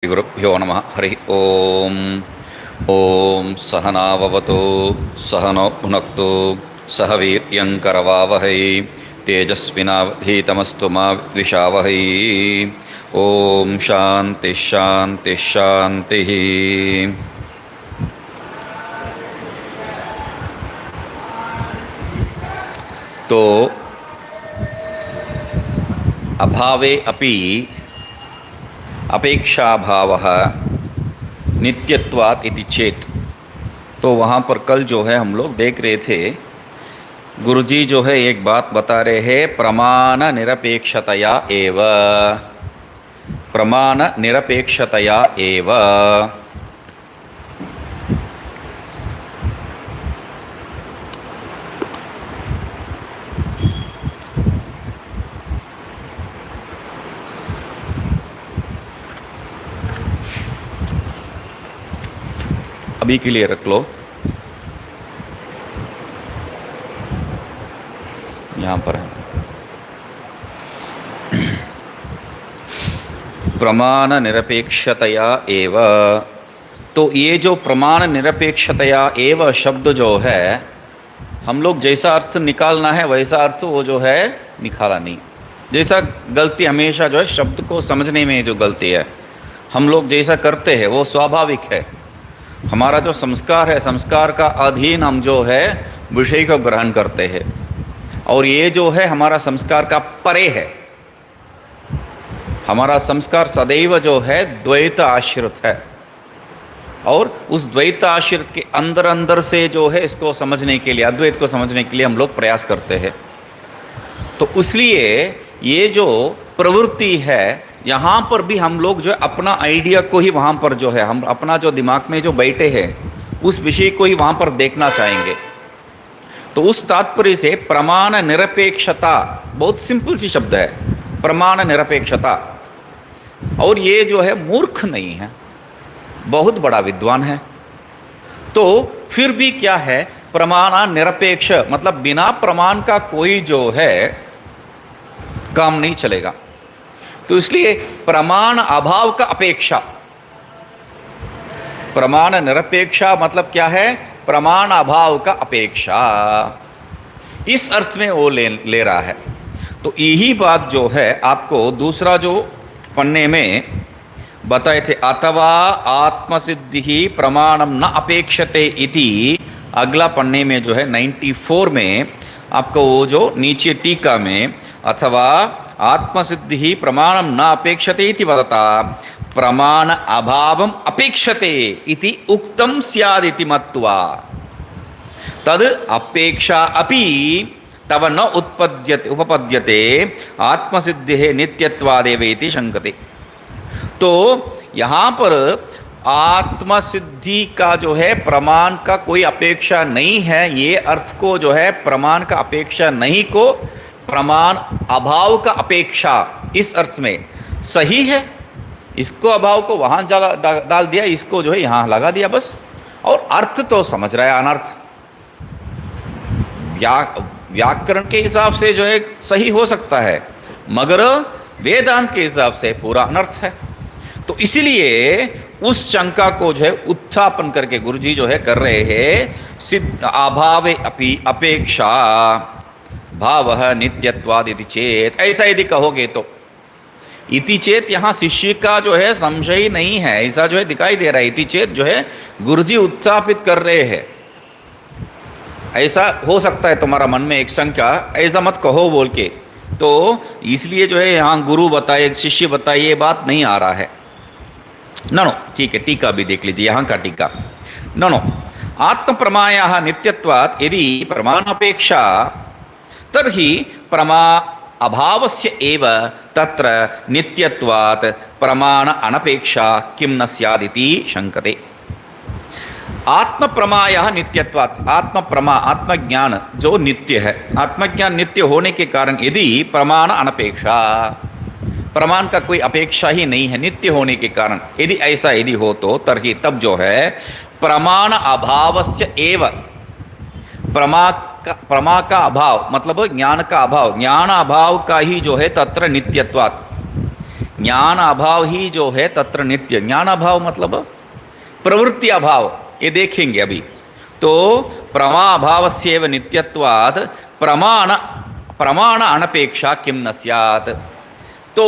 गुरुभ्यो नमः। हरि ओम। ओम सहनाववतु सहनो भुनक्तु सह वीर्यङ्करवावहै तेजस्विनावधीतमस्तु मा विद्विषावहै। ओम शांति शांति शांति। तो अभावे अपि अपेक्षाभावः नित्यत्वात् इति चेत, तो वहाँ पर कल जो है हम लोग देख रहे थे, गुरुजी जो है एक बात बता रहे हैं, प्रमाण निरपेक्षतया एव, प्रमाण निरपेक्षतया एव। अभी के लिए रख लो, यहाँ पर है प्रमाण निरपेक्षतया एव। तो ये जो प्रमाण निरपेक्षतया एव शब्द जो है, हम लोग जैसा अर्थ निकालना है वैसा अर्थ वो जो है निकाला नहीं। जैसा गलती हमेशा जो है शब्द को समझने में जो गलती है, हम लोग जैसा करते हैं वो स्वाभाविक है। हमारा जो संस्कार है, संस्कार का अधीन हम जो है विषय को ग्रहण करते हैं, और ये जो है हमारा संस्कार का परे है। हमारा संस्कार सदैव जो है द्वैत आश्रित है, और उस द्वैत आश्रित के अंदर अंदर से जो है इसको समझने के लिए, अद्वैत को समझने के लिए हम लोग प्रयास करते हैं। तो इसलिए ये जो प्रवृत्ति है, यहाँ पर भी हम लोग जो है अपना आइडिया को ही वहाँ पर जो है, हम अपना जो दिमाग में जो बैठे हैं उस विषय को ही वहाँ पर देखना चाहेंगे। तो उस तात्पर्य से प्रमाण निरपेक्षता बहुत सिंपल सी शब्द है, प्रमाण निरपेक्षता। और ये जो है मूर्ख नहीं है, बहुत बड़ा विद्वान है। तो फिर भी क्या है, प्रमाण निरपेक्ष मतलब बिना प्रमाण का कोई जो है काम नहीं चलेगा। तो इसलिए प्रमाण अभाव का अपेक्षा, प्रमाण निरपेक्षा मतलब क्या है, प्रमाण अभाव का अपेक्षा, इस अर्थ में वो ले रहा है। तो यही बात जो है आपको दूसरा जो पन्ने में बताए थे, अथवा आत्मसिद्धि प्रमाणम न अपेक्षते इति, अगला पन्ने में जो है 94 में आपको वो जो नीचे टीका में, अथवा आत्मसिद्धि प्रमाणम न अपेक्षते इति वदता प्रमाण अभावम अपेक्षते इति उक्तम स्यादिति मत्वा तद अपेक्षा अपि तव न उपपद्यते आत्मसिद्धि नित्यत्वादेव इति शंकते। तो यहाँ पर आत्मसिद्धि का जो है प्रमाण का कोई अपेक्षा नहीं है, ये अर्थ को जो है प्रमाण का अपेक्षा नहीं को प्रमाण अभाव का अपेक्षा, इस अर्थ में सही है। इसको अभाव को वहाँ डाल दिया, इसको जो है यहाँ लगा दिया बस, और अर्थ तो समझ रहा है अनर्थ। व्याकरण के हिसाब से जो है सही हो सकता है, मगर वेदांत के हिसाब से पूरा अनर्थ है। तो इसीलिए उस शंका को जो है उत्थापन करके गुरुजी जो है कर रहे हैं, सिद्ध अभावे अपि अपेक्षा भाव नित्यत्वाद इति चेत, ऐसा यदि कहोगे तो इति चेत यहाँ शिष्य का जो है संशय नहीं है, ऐसा जो है दिखाई दे रहा है। इति चेत जो है गुरुजी उत्थापित कर रहे हैं। ऐसा हो सकता है तुम्हारा मन में एक शंका, ऐसा मत कहो बोल के, तो इसलिए जो है यहाँ गुरु बताए शिष्य बताए ये बात नहीं आ रहा है। नो ठीक है, टीका भी देख लीजिए, यहाँ का टीका। नो आत्म प्रमायाः नित्यत्वात् यदि प्रमाणापेक्षा तर्हि प्रमा अभावस्य एव तत्र नित्यत्वात् प्रमाण अनपेक्षा किं न स्यादिति शंकते। आत्म प्रमायः नित्यत्वात्, आत्म प्रमा आत्मज्ञान जो नित्य है, आत्मज्ञान नित्य होने के कारण यदि प्रमाण अनपेक्षा, प्रमाण का कोई अपेक्षा ही नहीं है नित्य होने के कारण, यदि ऐसा यदि हो तो तर्हि तब जो है प्रमाण अभावस्य एव, प्रमा का अभाव मतलब ज्ञान का अभाव, ज्ञान अभाव का ही जो है तत्र नित्यत्वात्, ज्ञान अभाव ही जो है तत्र नित्य। ज्ञान अभाव मतलब प्रवृत्ति अभाव, ये देखेंगे अभी। तो प्रमा अभावस्यैव नित्यत्वात् प्रमाण प्रमाण अनपेक्षा किम न स्यात्। तो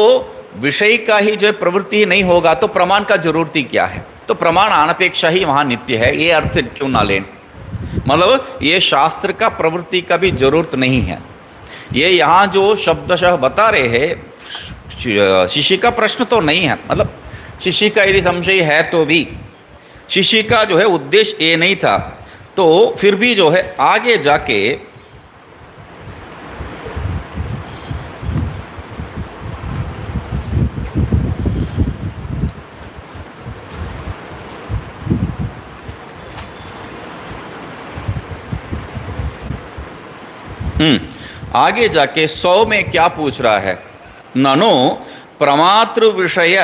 विषय का ही जो प्रवृत्ति ही नहीं होगा तो प्रमाण का जरूरत ही क्या है। तो प्रमाण अनपेक्षा ही वहाँ नित्य है, ये अर्थ क्यों ना लें। मतलब ये शास्त्र का प्रवृत्ति का भी जरूरत नहीं है। ये यहाँ जो शब्दशः बता रहे हैं, शिष्य का प्रश्न तो नहीं है। मतलब शिष्य का यदि संशय है तो भी शिष्य का जो है उद्देश्य ये नहीं था, तो फिर भी जो है आगे जाके आगे जाके 100 में क्या पूछ रहा है, ननो प्रमातृ विषय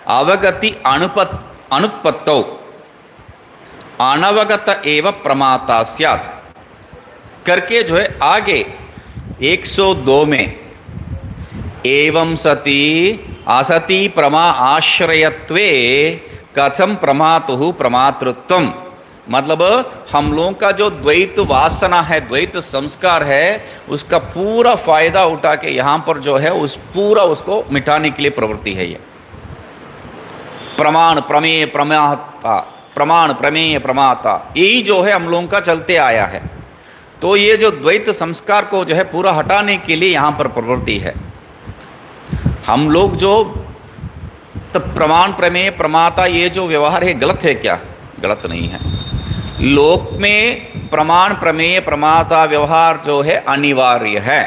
अवगति अनुत्पत्तौ अनवगत एव प्रमाता स्यात् करके जो है आगे 102 में एवं सति असति प्रमा आश्रयत्वे कथम प्रमातुः प्रमातृत्वम। मतलब हम लोगों का जो द्वैत वासना है, द्वैत संस्कार है, उसका पूरा फायदा उठा के यहाँ पर जो है उस पूरा उसको मिटाने के लिए प्रवृत्ति है ये। प्रमाण प्रमेय प्रमाता, प्रमाण प्रमेय प्रमाता, यही जो है हम लोगों का चलते आया है। तो ये जो द्वैत संस्कार को जो है पूरा हटाने के लिए यहाँ पर प्रवृत्ति है। हम लोग जो तो प्रमाण प्रमेय प्रमाता ये जो व्यवहार है गलत है क्या? गलत नहीं है। लोक में प्रमाण प्रमेय प्रमाता व्यवहार जो है अनिवार्य है,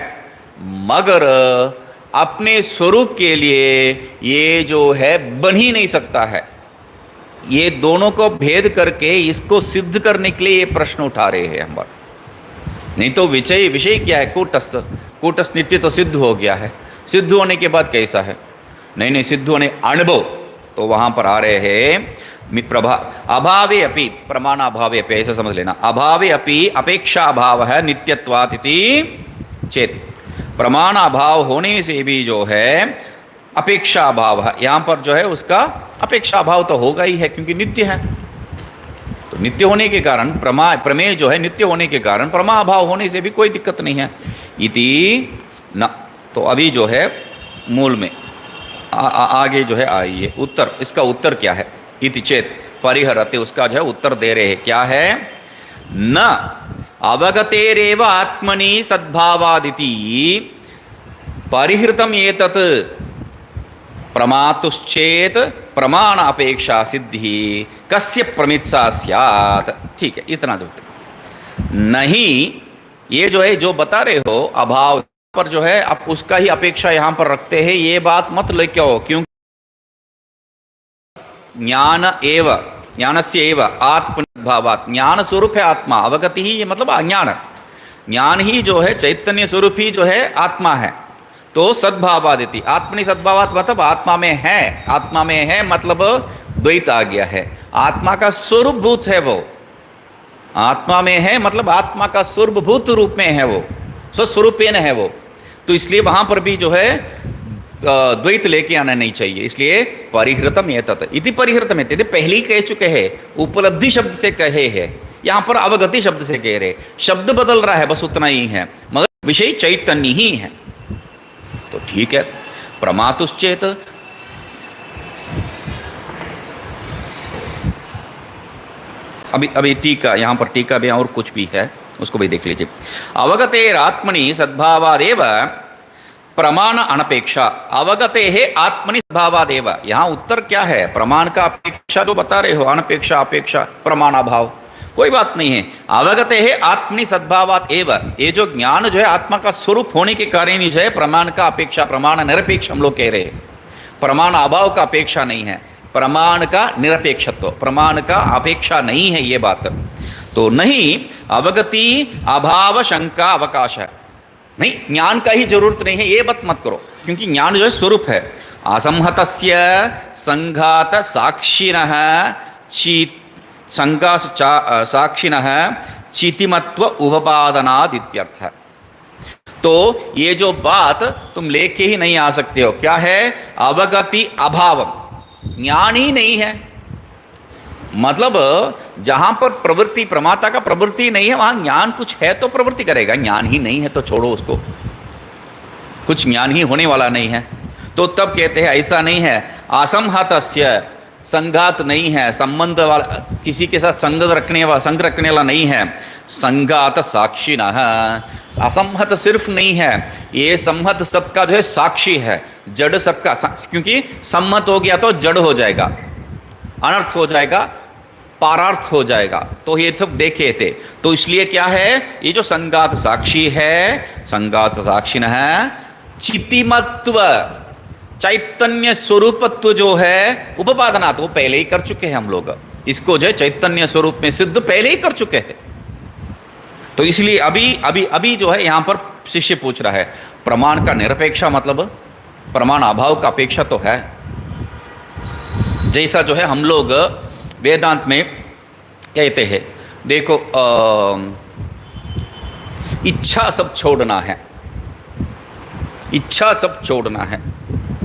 मगर अपने स्वरूप के लिए ये जो है बन ही नहीं सकता है। ये दोनों को भेद करके इसको सिद्ध करने के लिए ये प्रश्न उठा रहे हैं हम। नहीं तो विषय विषय क्या है? कूटस्थ। कूटस्थ नित्य तो सिद्ध हो गया है, सिद्ध होने के बाद कैसा है? नहीं नहीं, सिद्ध होने अनुभव। तो वहां पर आ रहे हैं प्रभा अभावे अपि प्रमाणाभावे अपि, ऐसा समझ लेना। अभावे अपि अपेक्षा अभाव है नित्यत्वात् इति चेत। प्रमाण अभाव होने से भी जो है अपेक्षा अभाव है, यहाँ पर जो है उसका अपेक्षा अभाव तो होगा ही है क्योंकि नित्य है। तो नित्य होने के कारण प्रमेय जो है नित्य होने के कारण प्रमा अभाव होने से भी कोई दिक्कत नहीं है इति न। तो अभी जो है मूल में आगे जो है आइए उत्तर, इसका उत्तर क्या है? इति चेत परिहरते, उसका जो है उत्तर दे रहे हैं। क्या है? न अवगतेरेव आत्मनि सद्भावादिति परिहृतम एतत् प्रमातुश्चेत प्रमाण अपेक्षा सिद्धि कस्य प्रमित्सा स्यात्। ठीक है, इतना जो नहीं, ये जो है जो बता रहे हो अभाव पर जो है आप उसका ही अपेक्षा यहां पर रखते हैं, ये बात मत लेके आओ। क्यों? ज्ञान एव ज्ञानस्य एव आत्मभावात्, ज्ञान स्वरूप है आत्मा। अवगति ही मतलब अज्ञान, ज्ञान ही जो है चैतन्य स्वरूप ही जो है आत्मा है। तो सद्भावादिति, आत्मनि सद्भावात् मतलब आत्मा में है। आत्मा में है मतलब द्वैत आ गया है। आत्मा का स्वरूप भूत है वो, आत्मा में है मतलब आत्मा का स्वरूप भूत रूप में है वो, स्वस्वरूपेण है वो। तो इसलिए वहां पर भी जो है द्वैत लेके आना नहीं चाहिए। इसलिए परिहृतम एतत् इति परिहृतम एतत् पहले ही कह चुके हैं, उपलब्धि शब्द से कहे हैं, यहाँ पर अवगति शब्द से कह रहे। शब्द बदल रहा है बस उतना ही है, मगर विषय चैतन्य ही है। तो ठीक है, प्रमातुश्चेत अभी टीका, यहाँ पर टीका भी और कुछ भी है उसको भी देख लीजिए। अवगतेर आत्मनि सद्भावादेव प्रमाण अनपेक्षा, अवगते है आत्मनि सद्भावादेव। यहाँ उत्तर क्या है? प्रमाण का अपेक्षा जो बता रहे हो, अनपेक्षा अपेक्षा प्रमाण अभाव, कोई बात नहीं है। अवगते है आत्मनि सद्भावात एव, ये जो ज्ञान जो है आत्मा का स्वरूप होने के कारण ही जो है प्रमाण का अपेक्षा, प्रमाण निरपेक्ष हम लोग कह रहे हैं। प्रमाण अभाव का अपेक्षा नहीं है, प्रमाण का निरपेक्षत्व, प्रमाण का अपेक्षा नहीं है ये बात। तो नहीं अवगति अभाव शंका अवकाश है, नहीं ज्ञान का ही जरूरत नहीं है ये बात मत करो, क्योंकि ज्ञान जो है स्वरूप है। असंहतस्य संघात साक्षिणः साक्षिणः चितिमत्व उपपादनाद इत्यर्थ। तो ये जो बात तुम लेके ही नहीं आ सकते हो, क्या है? अवगति अभावम, ज्ञान ही नहीं है। मतलब जहां पर प्रवृत्ति, प्रमाता का प्रवृत्ति नहीं है, वहां ज्ञान कुछ है तो प्रवृत्ति करेगा, ज्ञान ही नहीं है तो छोड़ो उसको, कुछ ज्ञान ही होने वाला नहीं है। तो तब कहते हैं ऐसा नहीं है, असंहतस्य, संघात नहीं है, संबंध वाला, किसी के साथ संग रखने वाला नहीं है, संघात साक्षी न, असंहत सिर्फ नहीं है, ये संहत सबका जो है साक्षी है, जड़ सबका, क्योंकि सम्मत हो गया तो जड़ हो जाएगा, अनर्थ हो जाएगा, पारार्थ हो जाएगा, तो ये सब देखे थे। तो इसलिए क्या है, ये जो संघात साक्षी है, संघात साक्षी न है, चितिमत्व, चैतन्य स्वरूपत्व जो है, उपपादनात्, वो पहले ही कर चुके हैं हम लोग, इसको जो है चैतन्य स्वरूप में सिद्ध पहले ही कर चुके हैं। तो इसलिए अभी अभी अभी जो है यहां पर शिष्य पूछ रहा है, प्रमाण का निरपेक्षा मतलब प्रमाण अभाव का अपेक्षा तो है, जैसा जो है हम लोग वेदांत में कहते हैं। देखो इच्छा सब छोड़ना है, इच्छा सब छोड़ना है,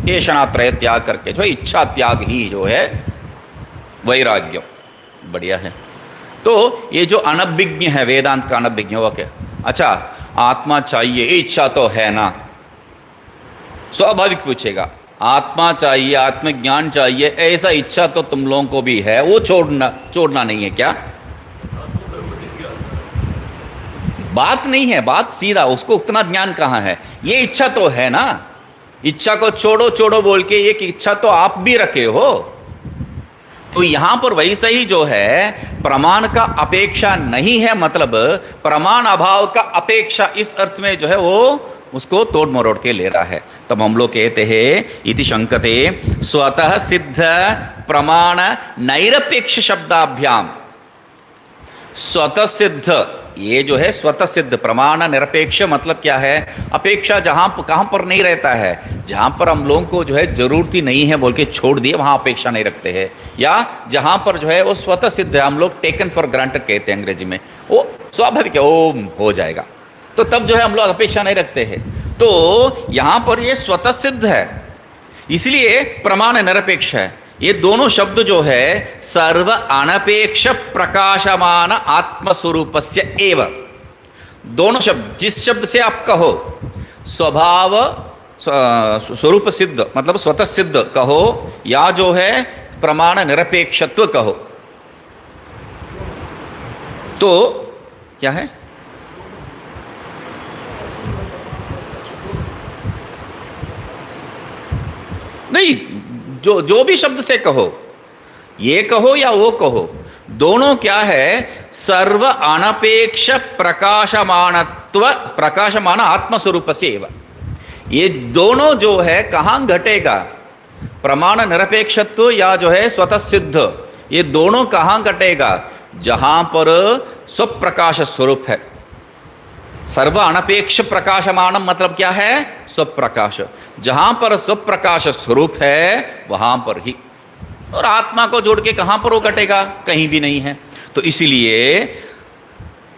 ये शनात्रय त्याग करके जो है इच्छा त्याग ही जो है वैराग्य, बढ़िया है। तो ये जो अनभिज्ञ है, वेदांत का अनभिज्ञ हुआ क्या, अच्छा आत्मा चाहिए, इच्छा तो है ना, स्वाभाविक पूछेगा, आत्मा चाहिए, आत्मज्ञान चाहिए, ऐसा इच्छा तो तुम लोगों को भी है, वो छोड़ना नहीं है क्या? बात नहीं है, बात सीधा, उसको उतना ज्ञान कहाँ है, ये इच्छा तो है ना, इच्छा को छोड़ो छोड़ो बोल के एक इच्छा तो आप भी रखे हो। तो यहां पर वैसे ही जो है प्रमाण का अपेक्षा नहीं है, मतलब प्रमाण अभाव का अपेक्षा, इस अर्थ में जो है वो उसको तोड़ मरोड़ के ले रहा है। तब हम लोग कहते हैं इति शंकते स्वतः सिद्ध प्रमाण नैरपेक्ष शब्दाभ्याम, स्वतः सिद्ध, ये जो है स्वतः सिद्ध प्रमाण निरपेक्ष मतलब क्या है, अपेक्षा जहां कहां पर नहीं रहता है, जहां पर हम लोगों को जो है जरूरत ही नहीं है बोल के छोड़ दिए, वहां अपेक्षा नहीं रखते हैं, या जहां पर जो है वो स्वतः सिद्ध है, हम लोग टेकन फॉर ग्रांटेड कहते हैं अंग्रेजी में, वो स्वाभाविक है, वो हो जाएगा, तो तब जो है हम लोग अपेक्षा नहीं रखते हैं। तो यहां पर ये स्वतः सिद्ध है, इसलिए प्रमाण निरपेक्ष है। ये दोनों शब्द जो है सर्व अनपेक्ष प्रकाशमान आत्मस्वरूपस्य एव, दोनों शब्द, जिस शब्द से आप कहो स्वभाव स्वरूप सिद्ध मतलब स्वतः सिद्ध कहो, या जो है प्रमाण निरपेक्षत्व कहो, तो क्या है, नहीं, जो भी शब्द से कहो, ये कहो या वो कहो, दोनों क्या है, सर्व अनपेक्ष प्रकाशमानत्व, प्रकाशमान आत्मस्वरूप से एवं, ये दोनों जो है कहां घटेगा, प्रमाण निरपेक्षत्व या जो है स्वतः सिद्ध, ये दोनों कहां घटेगा, जहां पर स्वप्रकाश स्वरूप है। सर्व अनपेक्ष प्रकाशमानम मतलब क्या है, स्वप्रकाश, जहां पर स्वप्रकाश स्वरूप है वहां पर ही, और आत्मा को जोड़ के कहां पर वो घटेगा, कहीं भी नहीं है। तो इसीलिए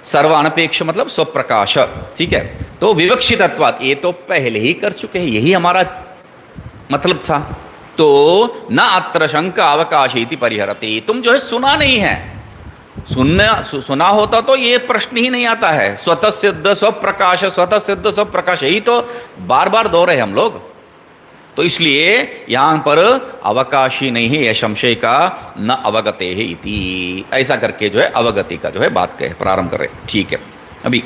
सर्व अनपेक्ष मतलब स्वप्रकाश, ठीक है। तो विवक्षितत्वात्, ये तो पहले ही कर चुके हैं, यही हमारा मतलब था। तो न अत्र शंका अवकाशी परिहरति, तुम जो है सुना नहीं है, सुना होता तो ये प्रश्न ही नहीं आता है, स्वतः सिद्ध स्वप्रकाश, स्वतः सिद्ध स्वप्रकाश, यही तो बार बार दोहरे हम लोग। तो इसलिए यहां पर अवकाशी नहीं है, यह संशय का न अवगते है इति, ऐसा करके जो है अवगति का जो है बात कहे प्रारंभ कर रहे। ठीक है, अभी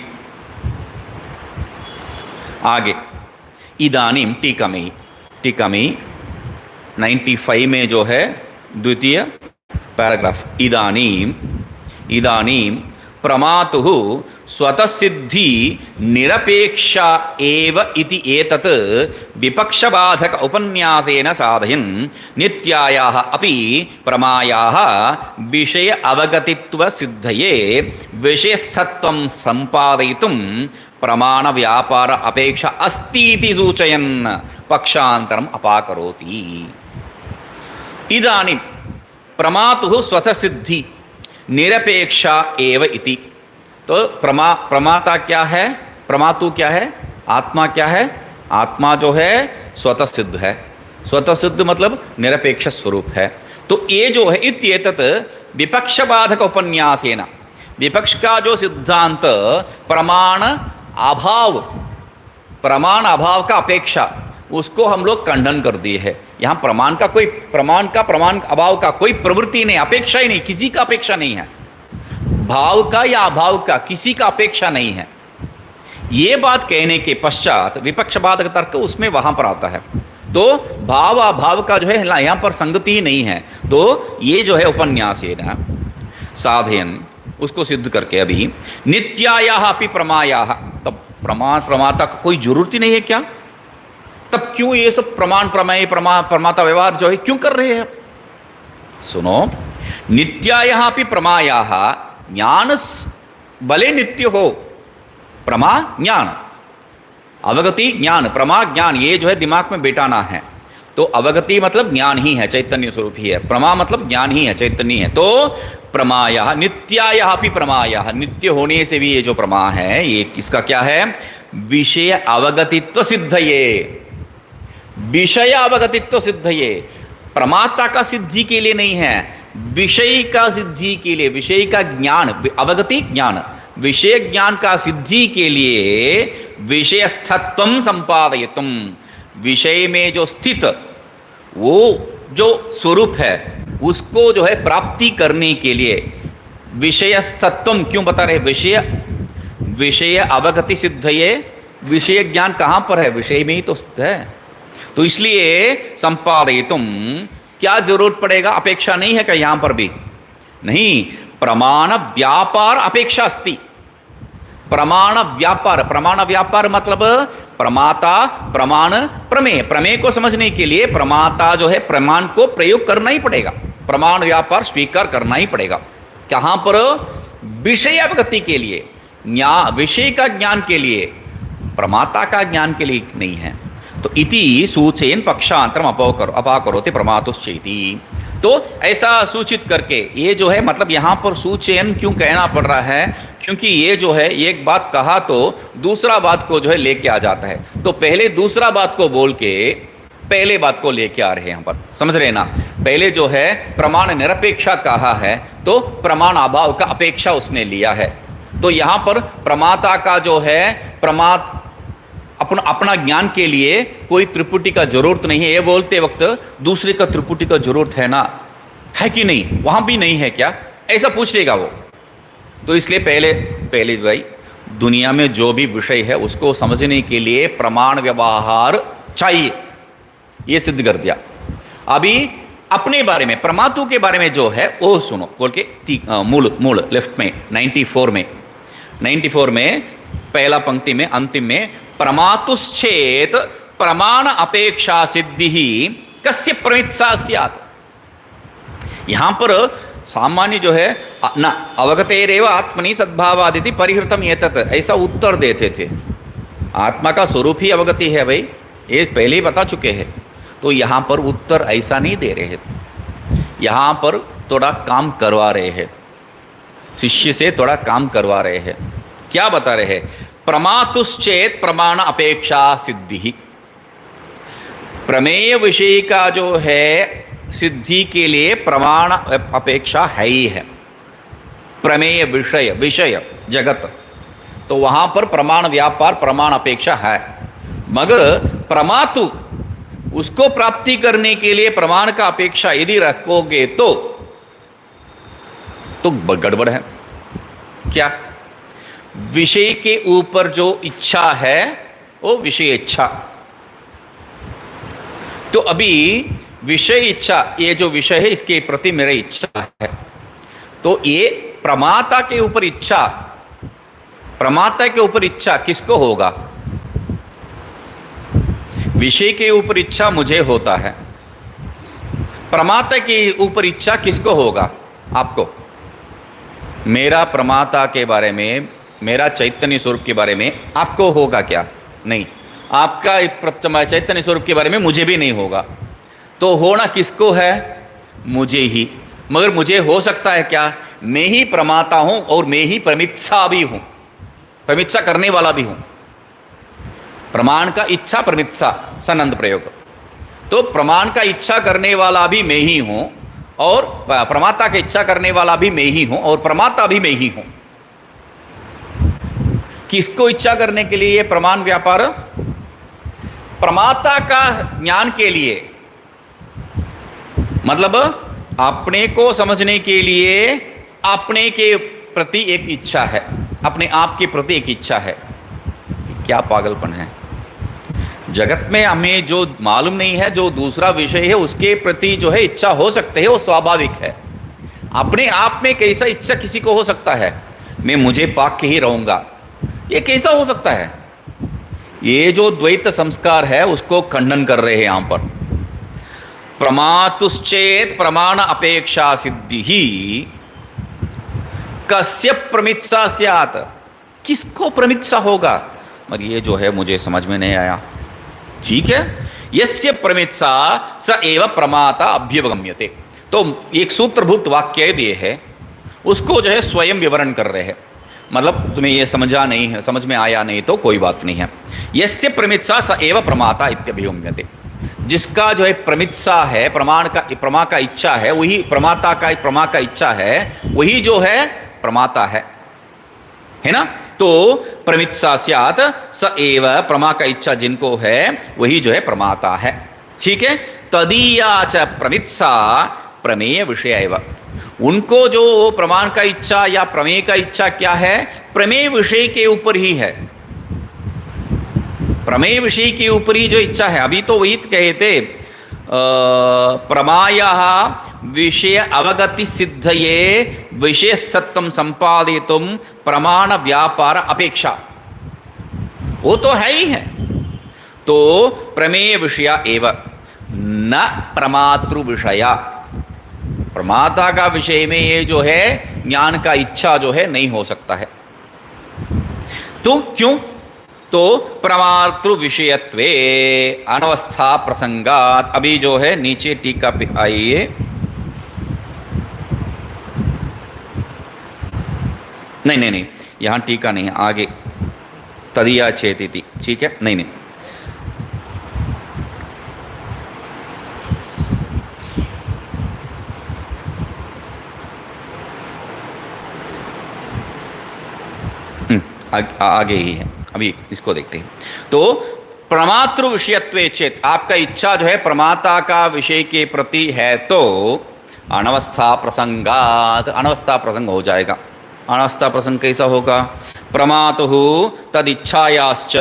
आगे इदानीम टीका में 95 में जो है द्वितीय पैराग्राफ, इदानीम प्रमातुः स्वतः सिद्धि निरपेक्षा एव इति एतत् विपक्षबाधक उपन्यासेन साधयन् नित्यायाः अपि प्रमायाः विषय अवगतित्व सिद्धये विषयस्थत्वं संपादयितुं प्रमाण व्यापार अपेक्षा अस्ति इति सूचयन् पक्षान्तरम् अपाकरोति। इदानीं प्रमातुः स्वतः सिद्धि निरपेक्षा एव इति, तो प्रमाता क्या है, प्रमातु क्या है, आत्मा क्या है? आत्मा जो है स्वतः सिद्ध है। स्वतः सिद्ध मतलब निरपेक्ष स्वरूप है। तो ये जो है इत्येतत् विपक्ष बाधक उपन्यासेन, विपक्ष का जो सिद्धांत प्रमाण अभाव, प्रमाण अभाव का अपेक्षा, उसको हम लोग खंडन कर दिए है। यहाँ प्रमाण अभाव का कोई प्रवृत्ति नहीं, अपेक्षा ही नहीं, किसी का अपेक्षा नहीं है। भाव का या अभाव का किसी का अपेक्षा नहीं है। ये बात कहने के पश्चात विपक्ष बाधक तर्क उसमें वहां पर आता है। तो भाव अभाव का जो है यहाँ पर संगति ही नहीं है। तो ये जो है उपन्यास है ना साधयन, उसको सिद्ध करके अभी नित्यायाः अपि प्रमायाः, तब प्रमाता का कोई जरूरत ही नहीं है क्या? तब क्यों ये सब प्रमाण प्रमेय प्रमाता व्यवहार जो है क्यों कर रहे हैं? सुनो, नित्यायाः अपि प्रमायाः, ज्ञान भले नित्य हो, प्रमा ज्ञान, अवगति ज्ञान, प्रमा ज्ञान, ये जो है दिमाग में बैठाना है। तो अवगति मतलब ज्ञान ही है, चैतन्य स्वरूप ही है। प्रमा मतलब ज्ञान ही है, चैतन्य है। तो प्रमाया नित्याया अपि प्रमाया, नित्य होने से भी ये जो प्रमा है ये इसका क्या है? विषय अवगतित्व सिद्धये, विषय अवगतित्व सिद्धये। प्रमाता का सिद्धि के लिए नहीं है, विषय का सिद्धि के लिए, विषय का ज्ञान, अवगति ज्ञान, विषय ज्ञान का सिद्धि के लिए विषयस्थत्वं संपादयितुम, विषय में जो स्थित वो जो स्वरूप है उसको जो है प्राप्ति करने के लिए विषयस्थत्वम क्यों बता रहे? विषय अवगति सिद्धये, विषय ज्ञान कहाँ पर है? विषय में ही तो स्थित है। तो इसलिए संपादयितुम क्या जरूरत पड़ेगा? अपेक्षा नहीं है क्या यहाँ पर भी? नहीं, प्रमाण व्यापार अपेक्षा अस्ति। प्रमाण व्यापार मतलब प्रमाता प्रमाण प्रमेय, प्रमेय को समझने के लिए प्रमाता जो है प्रमाण को प्रयोग करना ही पड़ेगा, प्रमाण व्यापार स्वीकार करना ही पड़ेगा। कहाँ पर? विषय अवगति के लिए, विषय का ज्ञान के लिए, प्रमाता का ज्ञान के लिए नहीं है। तो इति सूचयन पक्षांतरम अपाकरोति प्रमातुश्चेति। तो ऐसा सूचित करके ये जो है मतलब यहाँ पर सूचयन क्यों कहना पड़ रहा है? क्योंकि ये जो है एक बात कहा तो दूसरा बात को जो है लेके आ जाता है। तो पहले दूसरा बात को बोल के पहले बात को लेके आ रहे हैं यहाँ पर, समझ रहे ना? पहले जो है प्रमाण निरपेक्षा कहा है तो प्रमाण अभाव का अपेक्षा उसने लिया है। तो यहाँ पर प्रमाता का जो है अपना ज्ञान के लिए कोई त्रिपुटी का जरूरत नहीं है। ये बोलते वक्त दूसरे का त्रिपुटी का जरूरत है ना, है कि नहीं? वहां भी नहीं है क्या? ऐसा पूछ लेगा वो। तो इसलिए पहले भाई दुनिया में जो भी विषय है उसको समझने के लिए प्रमाण व्यवहार चाहिए, ये सिद्ध कर दिया। अभी अपने बारे में, प्रमातु के बारे में जो है वो सुनो बोल के मूल लेफ्ट में 94 में पहला पंक्ति में अंतिम में प्रमातुश्चेत प्रमाण अपेक्षा सिद्धि ही कस्य प्रमित्सा स्यात्। यहां पर सामान्य जो है न अवगतेरेव आत्मनि सद्भावादिति परिहृतम एतत्, ऐसा उत्तर देते थे। आत्मा का स्वरूप ही अवगति है भाई, ये पहले ही बता चुके हैं। तो यहां पर उत्तर ऐसा नहीं दे रहे हैं, यहां पर थोड़ा काम करवा रहे हैं, शिष्य से थोड़ा काम करवा रहे हैं। क्या बता रहे हैं? प्रमातुश्चेत प्रमाण अपेक्षा सिद्धि, प्रमेय विषय का जो है सिद्धि के लिए प्रमाण अपेक्षा है ही है। प्रमेय विषय जगत, तो वहां पर प्रमाण व्यापार प्रमाण अपेक्षा है। मगर प्रमातु उसको प्राप्ति करने के लिए प्रमाण का अपेक्षा यदि रखोगे तो गड़बड़ है। क्या? विषय के ऊपर जो इच्छा है वो विषय इच्छा। तो अभी विषय इच्छा, ये जो विषय है इसके प्रति मेरी इच्छा है, तो ये प्रमाता के ऊपर इच्छा, प्रमाता के ऊपर इच्छा किसको होगा? विषय के ऊपर इच्छा मुझे होता है, प्रमाता के ऊपर इच्छा किसको होगा? आपको। मेरा प्रमाता के बारे में, मेरा चैतन्य स्वरूप के बारे में आपको होगा क्या? नहीं। आपका चैतन्य स्वरूप के बारे में मुझे भी नहीं होगा। तो होना किसको है? मुझे ही। मगर मुझे हो सकता है क्या? मैं ही प्रमाता हूं और मैं ही प्रमित्सा भी हूं, प्रमित्सा करने वाला भी हूं। प्रमाण का इच्छा प्रमित्सा सनंद प्रयोग। तो प्रमाण का इच्छा करने वाला भी मैं ही हूं और प्रमाता का इच्छा करने वाला भी मैं ही हूं और प्रमाता भी मैं ही हूं। किसको इच्छा करने के लिए ये प्रमाण व्यापार? प्रमाता का ज्ञान के लिए, मतलब अपने को समझने के लिए अपने के प्रति एक इच्छा है, अपने आप के प्रति एक इच्छा है। क्या पागलपन है। जगत में हमें जो मालूम नहीं है, जो दूसरा विषय है उसके प्रति जो है इच्छा हो सकते है, वो स्वाभाविक है। अपने आप में कैसा इच्छा किसी को हो सकता है? मैं मुझे पाक के ही रहूंगा, ये कैसा हो सकता है? ये जो द्वैत संस्कार है उसको खंडन कर रहे हैं यहां पर। प्रमातुश्चेत प्रमाण अपेक्षा सिद्धि ही कस्य प्रमित्सा स्यात्, किसको प्रमित्सा होगा? और ये जो है मुझे समझ में नहीं आया। ठीक है, यस्य प्रमित्सा स एव प्रमाता अभ्युपगम्यते। तो एक सूत्रभूत वाक्य दिए है, उसको जो है स्वयं विवरण कर रहे हैं। मतलब तुम्हें ये समझा नहीं है, समझ में आया नहीं तो कोई बात नहीं है। यस्य प्रमित्सा स एव प्रमाता इत्यभिगम्यते, जिसका जो है प्रमित्सा है, प्रमा का इच्छा है, वही प्रमाता का, प्रमा का इच्छा है, वही जो है प्रमाता है ना। तो प्रमित्सा स्यात् स एव, प्रमा का इच्छा जिनको है वही जो है प्रमाता है। ठीक है, तदीया च प्रमित्सा प्रमेय विषय एव, उनको जो प्रमाण का इच्छा या प्रमेय का इच्छा क्या है? प्रमेय विषय के ऊपर ही है, प्रमेय विषय के ऊपर ही जो इच्छा है। अभी तो वही कहे थे, प्रमायः विषय अवगति सिद्धये विषयस्तत्वं संपादितुं प्रमाण व्यापार अपेक्षा, वो तो है ही है। तो प्रमेय विषय एव न प्रमातृ विषया, प्रमाता का विषय में ये जो है ज्ञान का इच्छा जो है नहीं हो सकता है। तो क्यों? तो प्रमातृ विषयत्वे अनवस्था प्रसंगात। अभी जो है नीचे टीका पे आइए, नहीं, यहां टीका नहीं है, आगे तदिया चेतिति। ठीक है, नहीं, आगे ही है, अभी इसको देखते हैं। तो प्रमातृ विषयत्वे चेत, आपका इच्छा जो है प्रमाता का विषय के प्रति है, तो अनवस्था प्रसंगात, अनवस्था प्रसंग हो जाएगा। अनवस्था प्रसंग कैसा होगा? प्रमातुः तदिच्छायाश्च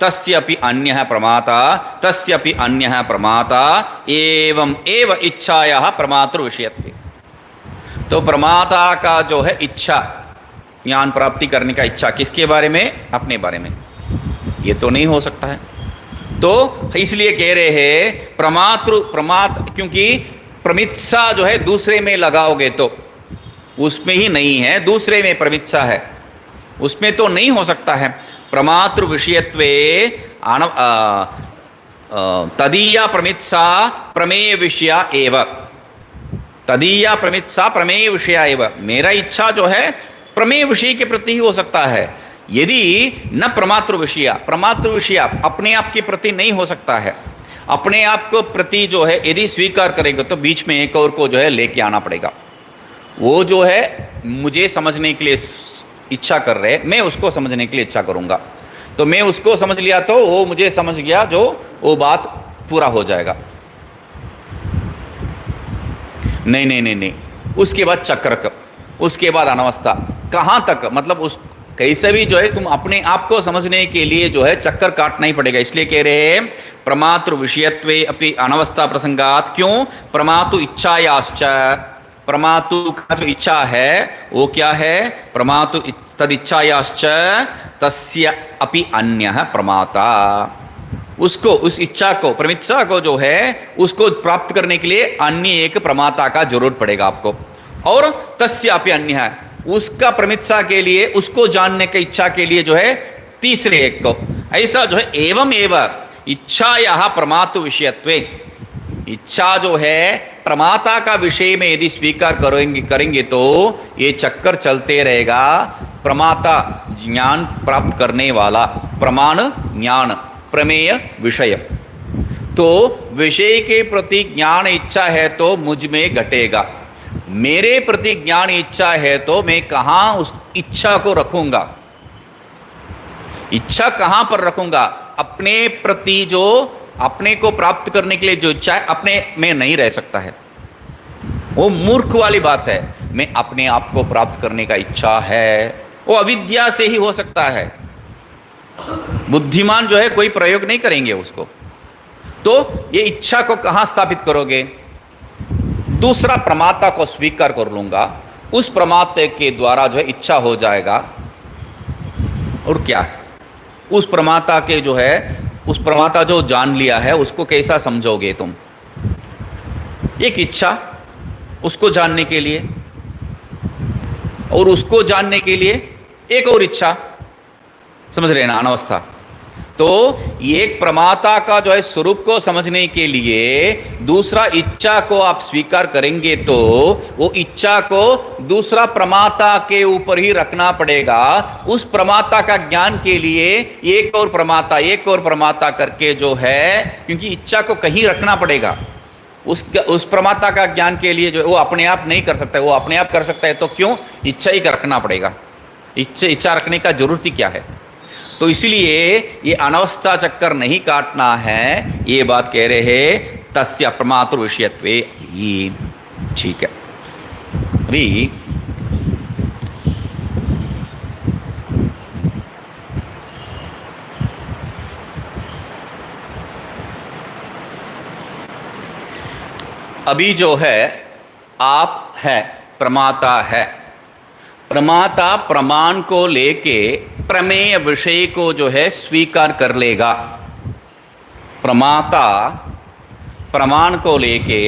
तस्यपि अन्यः प्रमाता, तस्यपि अन्यः प्रमाता, एवं एव इच्छायाः प्रमातृ विषयत्वे। तो प्रमाता का जो है इच्छा, ज्ञान प्राप्ति करने का इच्छा किसके बारे में? अपने बारे में। ये तो नहीं हो सकता है। तो इसलिए कह रहे हैं क्योंकि प्रमित्सा जो है दूसरे में लगाओगे तो उसमें ही नहीं है, दूसरे में प्रमित्सा है, उसमें तो नहीं हो सकता है। प्रमातृ विषयत्वे तदीया प्रमित्सा प्रमेय विषय एव, तदीया प्रमित्सा प्रमेय विषय एव, मेरा इच्छा जो है प्रमेय विषय के प्रति ही हो सकता है। यदि न प्रमातृ विषय अपने आप के प्रति नहीं हो सकता है। अपने आप को प्रति जो है यदि स्वीकार करेगा तो बीच में एक और को जो है लेके आना पड़ेगा। वो जो है मुझे समझने के लिए इच्छा कर रहे, मैं उसको समझने के लिए इच्छा करूंगा, तो मैं उसको समझ लिया तो वो मुझे समझ गया, जो वो बात पूरा हो जाएगा। नहीं, उसके बाद चक्र, उसके बाद अनवस्था, कहाँ तक? मतलब उस कैसे भी जो है तुम अपने आप को समझने के लिए जो है चक्कर काटना ही पड़ेगा। इसलिए कह रहे हैं प्रमातृ विषयत्वे अपि अनवस्था प्रसंगात। क्यों? प्रमातु इच्छायाश्च, प्रमातु का जो इच्छा है वो क्या है? प्रमातु तद इच्छायाश्च तस्य अपि अन्यः प्रमाता, उसको, उस इच्छा को, प्रमिच्छा को जो है उसको प्राप्त करने के लिए अन्य एक प्रमाता का जरूरत पड़ेगा आपको। और तस्य अपि अन्यः, उसका प्रमिच्छा के लिए, उसको जानने की इच्छा के लिए जो है तीसरे एक को, ऐसा जो है एवं एव इच्छायाः प्रमातु विषयत्वे, इच्छा जो है प्रमाता का विषय में यदि स्वीकार करेंगे तो ये चक्कर चलते रहेगा। प्रमाता ज्ञान प्राप्त करने वाला, प्रमाण ज्ञान, प्रमेय विषय। तो विषय के प्रति ज्ञान इच्छा है तो मुझ में घटेगा, मेरे प्रति ज्ञान इच्छा है तो मैं कहां उस इच्छा को रखूंगा, इच्छा कहां पर रखूंगा? अपने प्रति, जो अपने को प्राप्त करने के लिए जो इच्छा है, अपने में नहीं रह सकता है। वो मूर्ख वाली बात है। मैं अपने आप को प्राप्त करने का इच्छा है, वो अविद्या से ही हो सकता है। बुद्धिमान जो है कोई प्रयोग नहीं करेंगे उसको। तो ये इच्छा को कहां स्थापित करोगे? दूसरा प्रमाता को स्वीकार कर लूंगा, उस प्रमाता के द्वारा जो है इच्छा हो जाएगा। और क्या है उस प्रमाता के जो है, उस प्रमाता जो जान लिया है उसको कैसा समझोगे तुम? एक इच्छा उसको जानने के लिए, और उसको जानने के लिए एक और इच्छा, समझ रहे हैं ना अनवस्था। तो एक प्रमाता का जो है स्वरूप को समझने के लिए दूसरा इच्छा को आप स्वीकार करेंगे तो वो इच्छा को दूसरा प्रमाता के ऊपर ही रखना पड़ेगा। उस प्रमाता का ज्ञान के लिए एक और प्रमाता करके जो है, क्योंकि इच्छा को कहीं रखना पड़ेगा। उस प्रमाता का ज्ञान के लिए जो वो अपने आप नहीं कर सकता है, वो अपने आप कर सकता है तो क्यों इच्छा ही रखना पड़ेगा? इच्छा रखने का जरूरत ही क्या है? तो इसलिए ये अनवस्था चक्कर नहीं काटना है, ये बात कह रहे हैं तस्य प्रमातृ विषयत्वे ही। ठीक है, अभी अभी जो है आप है प्रमाता है, प्रमाता प्रमाण को लेके प्रमेय विषय को जो है स्वीकार कर लेगा। प्रमाता प्रमाण को लेके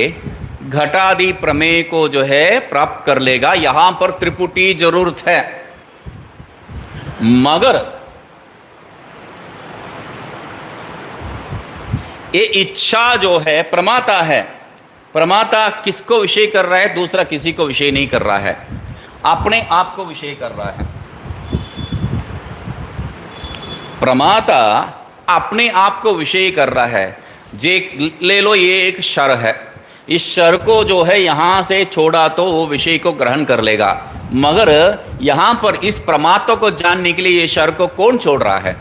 घटादि प्रमेय को जो है प्राप्त कर लेगा। यहां पर त्रिपुटी जरूरत है, मगर ये इच्छा जो है प्रमाता है। प्रमाता किसको विषय कर रहा है? दूसरा किसी को विषय नहीं कर रहा है, अपने आप को विषय कर रहा है। प्रमाता अपने आप को विषय कर रहा है। जे ले लो, ये एक शर है, इस शर को जो है यहां से छोड़ा तो वो विषय को ग्रहण कर लेगा, मगर यहां पर इस प्रमाता को जानने के लिए ये शर को कौन छोड़ रहा है?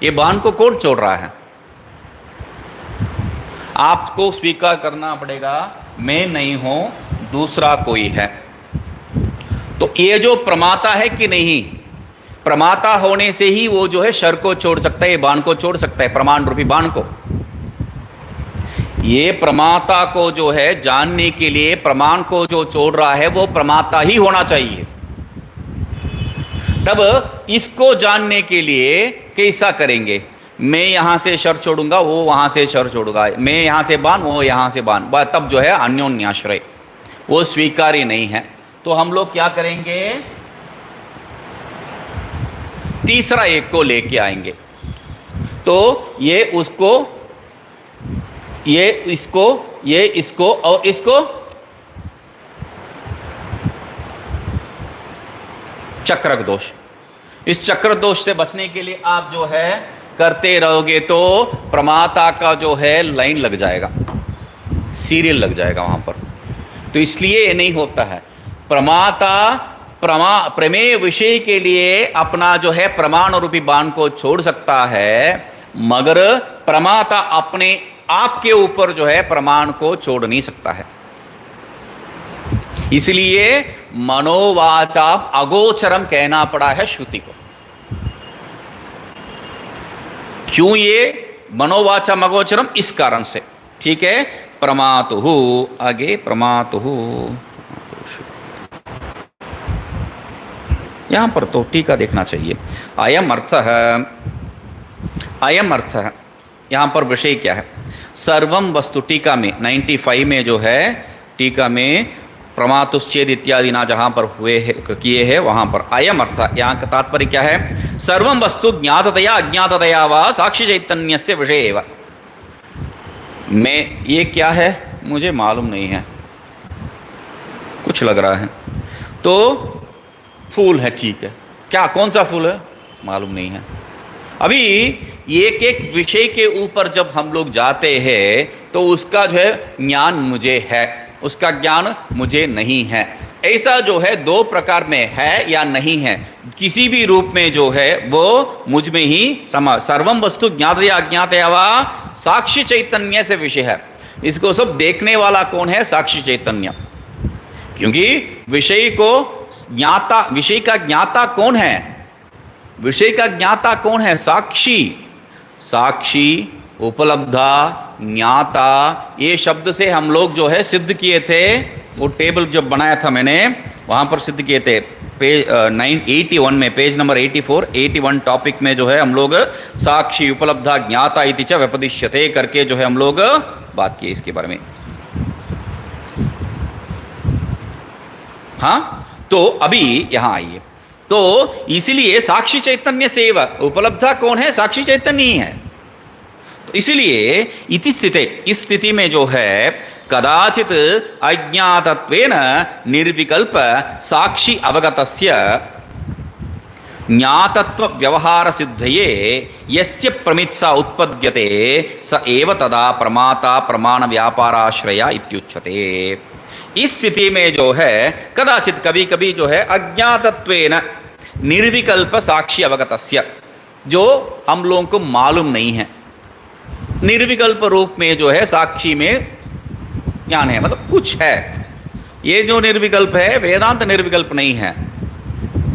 ये बाण को कौन छोड़ रहा है? आपको स्वीकार करना पड़ेगा, मैं नहीं हूं, दूसरा कोई है। तो ये जो प्रमाता है कि नहीं, प्रमाता होने से ही वो जो है शर को छोड़ सकता है, ये बाण को छोड़ सकता है, प्रमाण रूपी बाण को। ये प्रमाता को जो है जानने के लिए प्रमाण को जो छोड़ रहा है वो प्रमाता ही होना चाहिए। तब इसको जानने के लिए कैसा करेंगे? मैं यहां से शर छोड़ूंगा, वो वहां से शर छोड़ूंगा, मैं यहां से बाण, वो यहां से बाण, तब जो है अन्योन्याश्रय, वो स्वीकार्य नहीं है। तो हम लोग क्या करेंगे? तीसरा एक को लेके आएंगे। तो ये उसको, ये इसको, ये इसको और इसको चक्रक दोष। इस चक्र दोष से बचने के लिए आप जो है करते रहोगे तो प्रमाता का जो है लाइन लग जाएगा, सीरियल लग जाएगा वहां पर। तो इसलिए ये नहीं होता है। प्रमाता प्रमेय विषय के लिए अपना जो है प्रमाण रूपी बाण को छोड़ सकता है, मगर प्रमाता अपने आप के ऊपर जो है प्रमाण को छोड़ नहीं सकता है। इसलिए मनोवाचा अगोचरम कहना पड़ा है श्रुति को। क्यों ये मनोवाचा अगोचरम? इस कारण से। ठीक है, प्रमातुः, आगे प्रमातुः, यहां पर तो टीका देखना चाहिए। अयम अर्थः, अयम अर्थः, यहां पर विषय क्या है? सर्वम वस्तु, टीका में 95 में जो है टीका में प्रमातुश्चेद इत्यादि ना जहां पर हुए किए हैं वहां पर अयम अर्थ, यहाँ का तात्पर्य क्या है? सर्वम वस्तु ज्ञाततया अज्ञाततया वा साक्षी चैतन्यस्य विषय एव। मैं ये क्या है मुझे मालूम नहीं है, कुछ लग रहा है। तो फूल है, ठीक है, क्या कौन सा फूल है मालूम नहीं है। अभी एक एक विषय के ऊपर जब हम लोग जाते हैं तो उसका जो है ज्ञान मुझे है, उसका ज्ञान मुझे नहीं है, ऐसा जो है दो प्रकार में है या नहीं है, किसी भी रूप में जो है वो मुझ में ही समा। सर्वम वस्तु ज्ञातया अज्ञातया वा साक्षी चैतन्य से विषय है। इसको सब देखने वाला कौन है? साक्षी चैतन्य। क्योंकि विषय को ज्ञाता, विषय का ज्ञाता कौन है? विषय का ज्ञाता कौन है? साक्षी। साक्षी, उपलब्धा, ज्ञाता, ये शब्द से हम लोग जो है सिद्ध किए थे, वो टेबल जब बनाया था मैंने वहाँ पर सिद्ध किए थे। पेज 981 में, पेज नंबर 84, 81 टॉपिक में जो है हम लोग साक्षी, उपलब्धा, ज्ञाता इति च व्यपदिश्यते करके जो है हम लोग बात किए इसके बारे में। हाँ, तो अभी यहाँ आइए। तो इसलिए साक्षी चैतन्य से उपलब्धा कौन है? साक्षी चैतन्य ही है। तो इसलिए इति स्थिते, इस स्थिति में जो है कदाचित अज्ञातत्वेन निर्विकल्प साक्षी अवगतस्य ज्ञातत्व व्यवहार सिद्धये यस्य प्रमित्सा उत्पद्यते स एव तदा प्रमाता प्रमाण व्यापाराश्रया इत्युच्यते। इस स्थिति में जो है कदाचित, कभी कभी जो है अज्ञातत्वेन निर्विकल्प साक्षी अवगतस्य, जो हम लोगों को मालूम नहीं है, निर्विकल्प रूप में जो है साक्षी में ज्ञान है, मतलब कुछ है। ये जो निर्विकल्प है वेदांत निर्विकल्प नहीं है,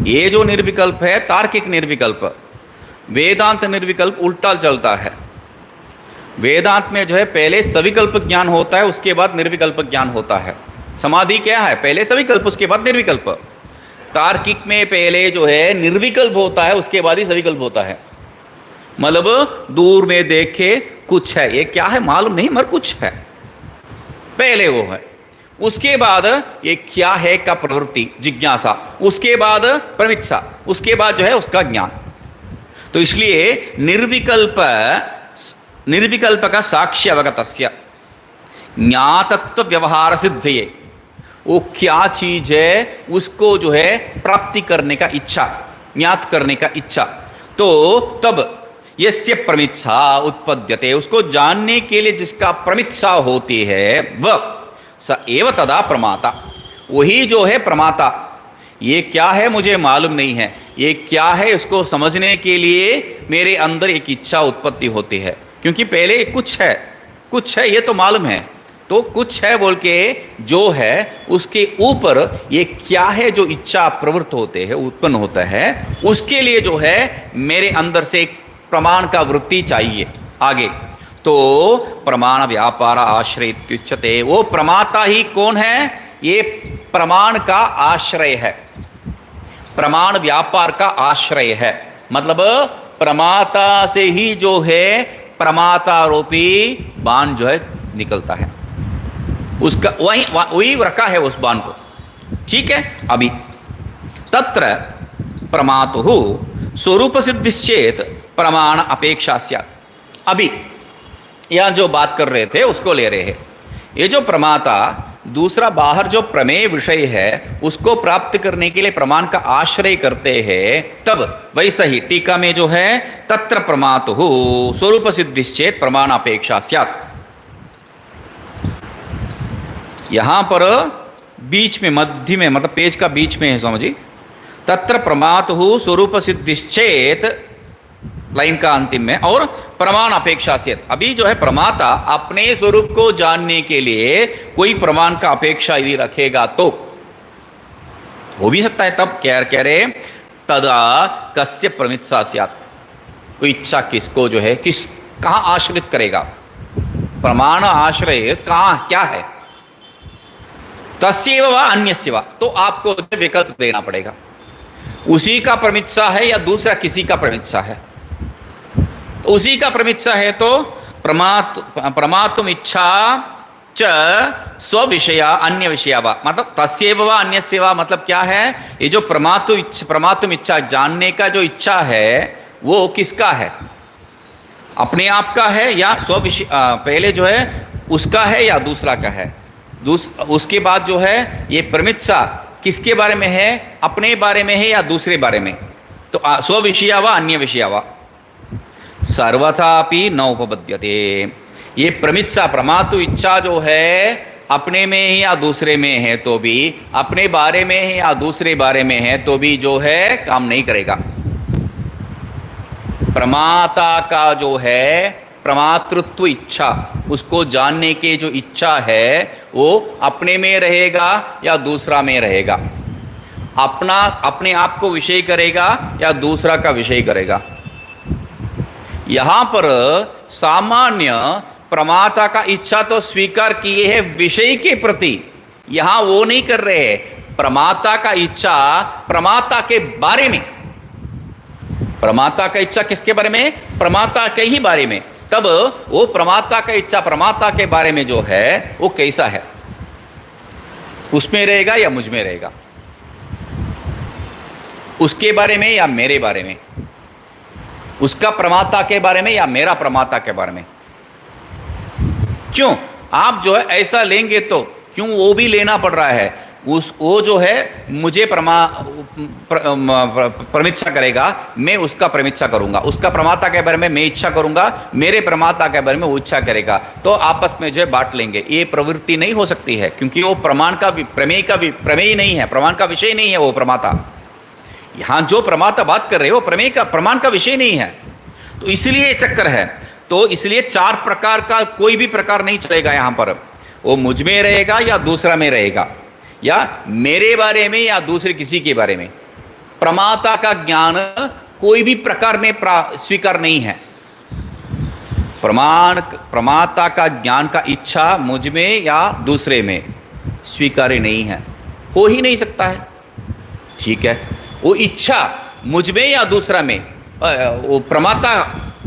ये जो निर्विकल्प है तार्किक निर्विकल्प। वेदांत निर्विकल्प उल्टा चलता है। वेदांत में जो है पहले सविकल्प ज्ञान होता है, उसके बाद निर्विकल्प ज्ञान होता है। समाधि क्या है? पहले सविकल्प, उसके बाद निर्विकल्प। तार्किक में पहले जो है निर्विकल्प होता है, उसके बाद ही सविकल्प होता है। मतलब दूर में देखे कुछ है, ये क्या है मालूम नहीं मगर कुछ है, पहले वो है। उसके बाद ये क्या है का प्रवृत्ति, जिज्ञासा, उसके बाद प्रमित्सा, उसके बाद जो है उसका ज्ञान। तो इसलिए निर्विकल्प का साक्ष्य अवगतस्य ज्ञातत्व व्यवहार सिद्धये, वो क्या चीज है उसको जो है प्राप्ति करने का इच्छा, ज्ञात करने का इच्छा। तो तब यस्य प्रमित्सा उत्पद्यते, उसको जानने के लिए जिसका प्रमित्सा होती है वह स एव तदा प्रमाता, वही जो है प्रमाता। ये क्या है मुझे मालूम नहीं है, ये क्या है उसको समझने के लिए मेरे अंदर एक इच्छा उत्पत्ति होती है। क्योंकि पहले कुछ है, कुछ है ये तो मालूम है, तो कुछ है बोल के जो है उसके ऊपर ये क्या है जो इच्छा प्रवृत्त होते हैं, उत्पन्न होता है, उसके लिए जो है मेरे अंदर से एक प्रमाण का वृत्ति चाहिए आगे। तो प्रमाण व्यापार आश्रय इत्युच्यते, वो प्रमाता ही कौन है? ये प्रमाण का आश्रय है, प्रमाण व्यापार का आश्रय है। मतलब प्रमाता से ही जो है प्रमाता रूपी बाण जो है निकलता है, उसका वही रखा है उस बाण को। ठीक है, अभी तत्र प्रमातु स्वरूप सिद्धिश्चेत प्रमाण अपेक्षा स्यात्। अभी यह जो बात कर रहे थे उसको ले रहे हैं। ये जो प्रमाता दूसरा बाहर जो प्रमेय विषय है उसको प्राप्त करने के लिए प्रमाण का आश्रय करते हैं, तब वैसा ही टीका में जो है तत्र प्रमातु स्वरूप सिद्धिश्चेत प्रमाण अपेक्षा स्यात्। यहां पर बीच में, मध्य में, मतलब पेज का बीच में है समझिए, तत्र प्रमातु स्वरूप सिद्धिश्चेत लाइन का अंतिम में, और प्रमाण अपेक्षा से। अभी जो है प्रमाता अपने स्वरूप को जानने के लिए कोई प्रमाण का अपेक्षा यदि रखेगा तो हो भी सकता है। तब कह रहे तदा कस्य प्रमित्सा स्यात्, कोई इच्छा किसको जो है कहाँ आश्रित करेगा? प्रमाण आश्रय कहाँ क्या है? तस्यैव वा अन्यस्य वा, तो आपको विकल्प देना पड़ेगा, उसी का प्रमित्सा है या दूसरा किसी का प्रमित्सा है। उसी का प्रमित्सा है तो प्रमातुम इच्छा च स्विषया अन्य विषया वा, मतलब तस्यैव वा अन्यस्य वा, मतलब क्या है? ये जो प्रमातुम इच्छा, जानने का जो इच्छा है वो किसका है? अपने आप का है या स्विषय, पहले जो है उसका है या दूसरा का है? उसके बाद जो है ये प्रमित्सा किसके बारे में है? अपने बारे में है या दूसरे बारे में? तो स्विषया वा अन्य विषया वा। सर्वथापि न उपपद्यते। ये प्रमिच्छा प्रमातु इच्छा जो है अपने में ही या दूसरे में है तो भी, अपने बारे में है या दूसरे बारे में है तो भी जो है काम नहीं करेगा। प्रमाता का जो है प्रमातृत्व इच्छा, उसको जानने के जो इच्छा है वो अपने में रहेगा या दूसरा में रहेगा, अपना अपने आप को विषय करेगा या दूसरा का विषय करेगा। यहां पर सामान्य प्रमाता का इच्छा तो स्वीकार किए है विषय के प्रति, यहां वो नहीं कर रहे हैं। प्रमाता का इच्छा प्रमाता के बारे में, प्रमाता का इच्छा किसके बारे में? प्रमाता के ही बारे में। तब वो प्रमाता का इच्छा प्रमाता के बारे में जो है वो कैसा है, उसमें रहेगा या मुझ में रहेगा, उसके बारे में या मेरे बारे में, उसका प्रमाता के बारे में या मेरा प्रमाता के बारे में। क्यों आप जो है ऐसा लेंगे तो क्यों वो भी लेना पड़ रहा है, उस वो जो है मुझे प्रमिच्छा करेगा, मैं उसका प्रमिच्छा करूंगा, उसका प्रमाता के बारे में मैं इच्छा करूंगा, मेरे प्रमाता के बारे में वो इच्छा करेगा, तो आपस में जो है बांट लेंगे। ये प्रवृत्ति नहीं हो सकती है क्योंकि वो प्रमाण का प्रमेय नहीं है, प्रमाण का विषय नहीं है वो प्रमाता। यहां जो प्रमाता बात कर रहे हो प्रमेय का प्रमाण का विषय नहीं है, तो इसलिए ये चक्कर है। तो इसलिए चार प्रकार का कोई भी प्रकार नहीं चलेगा यहां पर, वो मुझ में रहेगा या दूसरा में रहेगा, या मेरे बारे में या दूसरे किसी के बारे में। प्रमाता का ज्ञान कोई भी प्रकार में स्वीकार नहीं है। प्रमाता का ज्ञान का इच्छा मुझ में या दूसरे में स्वीकार्य नहीं है, हो ही नहीं सकता है। ठीक है, वो इच्छा मुझ में या दूसरा में, वो प्रमाता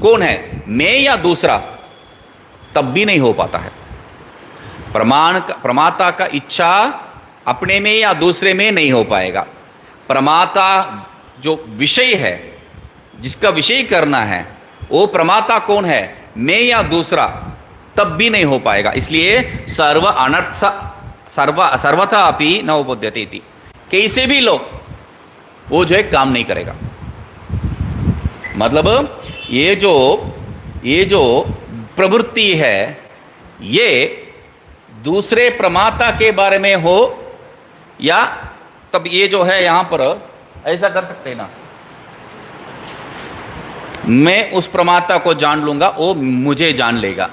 कौन है, मैं या दूसरा, तब भी नहीं हो पाता है। प्रमाता का इच्छा अपने में या दूसरे में नहीं हो पाएगा। प्रमाता जो विषय है, जिसका विषय करना है, वो प्रमाता कौन है, मैं या दूसरा, तब भी नहीं हो पाएगा। इसलिए सर्वथा अपि न उपपद्यते इति, कैसे भी लो वो जो है काम नहीं करेगा। मतलब ये जो प्रवृत्ति है ये दूसरे प्रमाता के बारे में हो, या तब ये जो है यहां पर ऐसा कर सकते हैं ना, मैं उस प्रमाता को जान लूंगा, वो मुझे जान लेगा,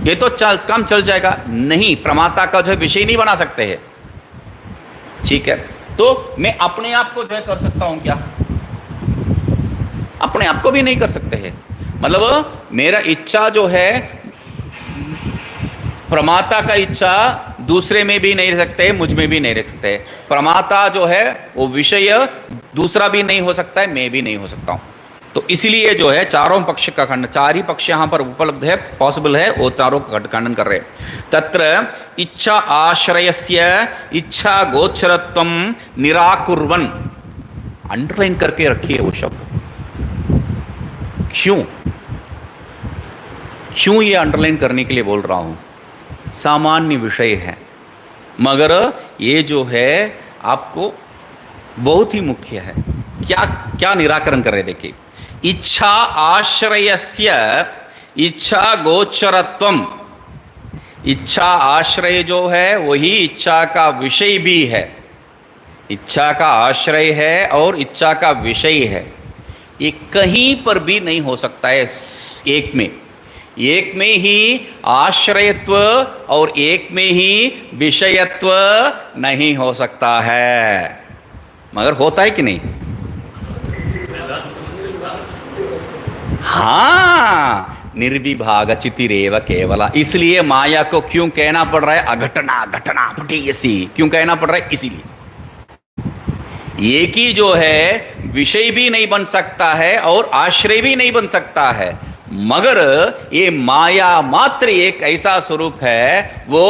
ये तो काम चल जाएगा। नहीं, प्रमाता का जो है विषय नहीं बना सकते हैं। ठीक है, तो मैं अपने आप को जो है कर सकता हूं क्या? अपने आप को भी नहीं कर सकते हैं। मतलब मेरा इच्छा जो है, प्रमाता का इच्छा दूसरे में भी नहीं रह सकते, मुझ में भी नहीं रह सकते। प्रमाता जो है वो विषय दूसरा भी नहीं हो सकता है, मैं भी नहीं हो सकता हूं। तो इसलिए जो है चारों पक्ष का खंडन, चार ही पक्ष यहां पर उपलब्ध है, पॉसिबल है, वो चारों का खंडन कर रहे हैं। तत्र इच्छा आश्रयस्य इच्छा गोचरत्वम निराकुर्वन, अंडरलाइन करके रखिए वो शब्द। क्यों ये अंडरलाइन करने के लिए बोल रहा हूं? सामान्य विषय है, मगर ये जो है आपको बहुत ही मुख्य है। क्या निराकरण कर रहे देखिए, इच्छा आश्रयस्य इच्छा गोचरत्वम, इच्छा आश्रय जो है वही इच्छा का विषय भी है, इच्छा का आश्रय है और इच्छा का विषय है। ये कहीं पर भी नहीं हो सकता है। एक में ही आश्रयत्व और एक में ही विषयत्व नहीं हो सकता है, मगर होता है कि नहीं? हाँ, निर्विभाग चितिरेव केवला। इसलिए माया को क्यों कहना पड़ रहा है अघटना घटना फटीयसी, क्यों कहना पड़ रहा है? इसीलिए एक ही जो है विषय भी नहीं बन सकता है और आश्रय भी नहीं बन सकता है, मगर ये माया मात्र एक ऐसा स्वरूप है, वो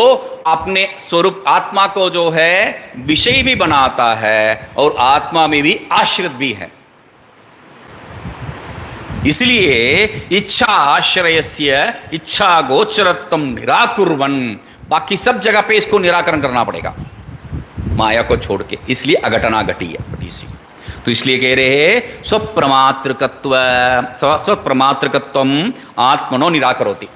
अपने स्वरूप आत्मा को जो है विषय भी बनाता है और आत्मा में भी आश्रित भी है। इसलिए इच्छा आश्रयस्य इच्छा गोचरत्वम निराकुर्वन, बाकी सब जगह पे इसको निराकरण करना पड़ेगा माया को छोड़ के, इसलिए अघटना घटी है। तो इसलिए कह रहे हैं स्वप्रमात्रकत्वम आत्मनो निराकरोति।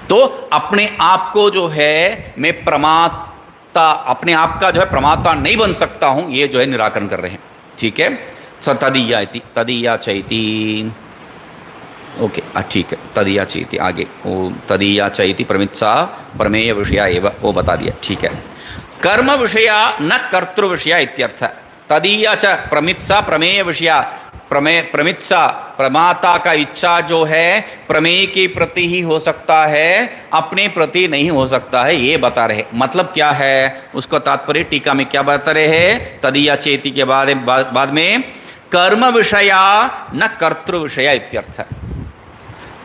तो अपने आप को जो है मैं प्रमाता, अपने आप का जो है प्रमाता नहीं बन सकता हूं, ये जो है निराकरण कर रहे हैं। ठीक है, तदीया चैति, ओके ठीक है, तदीया चैति आगे वो तदीया चैति प्रमित्सा प्रमेय विषया एवं वो बता दिया। ठीक है, कर्म विषया न कर्तृ विषया इत्यर्थ। तदीया च प्रमित्सा प्रमेय विषया, प्रमित्सा प्रमाता का इच्छा जो है प्रमेय के प्रति ही हो सकता है, अपने प्रति नहीं हो सकता है, ये बता रहे। मतलब क्या है उसका तात्पर्य टीका में क्या बता रहे हैं, तदीया चेति के बाद में कर्म विषया न कर्तृ विषया इत्यर्थ।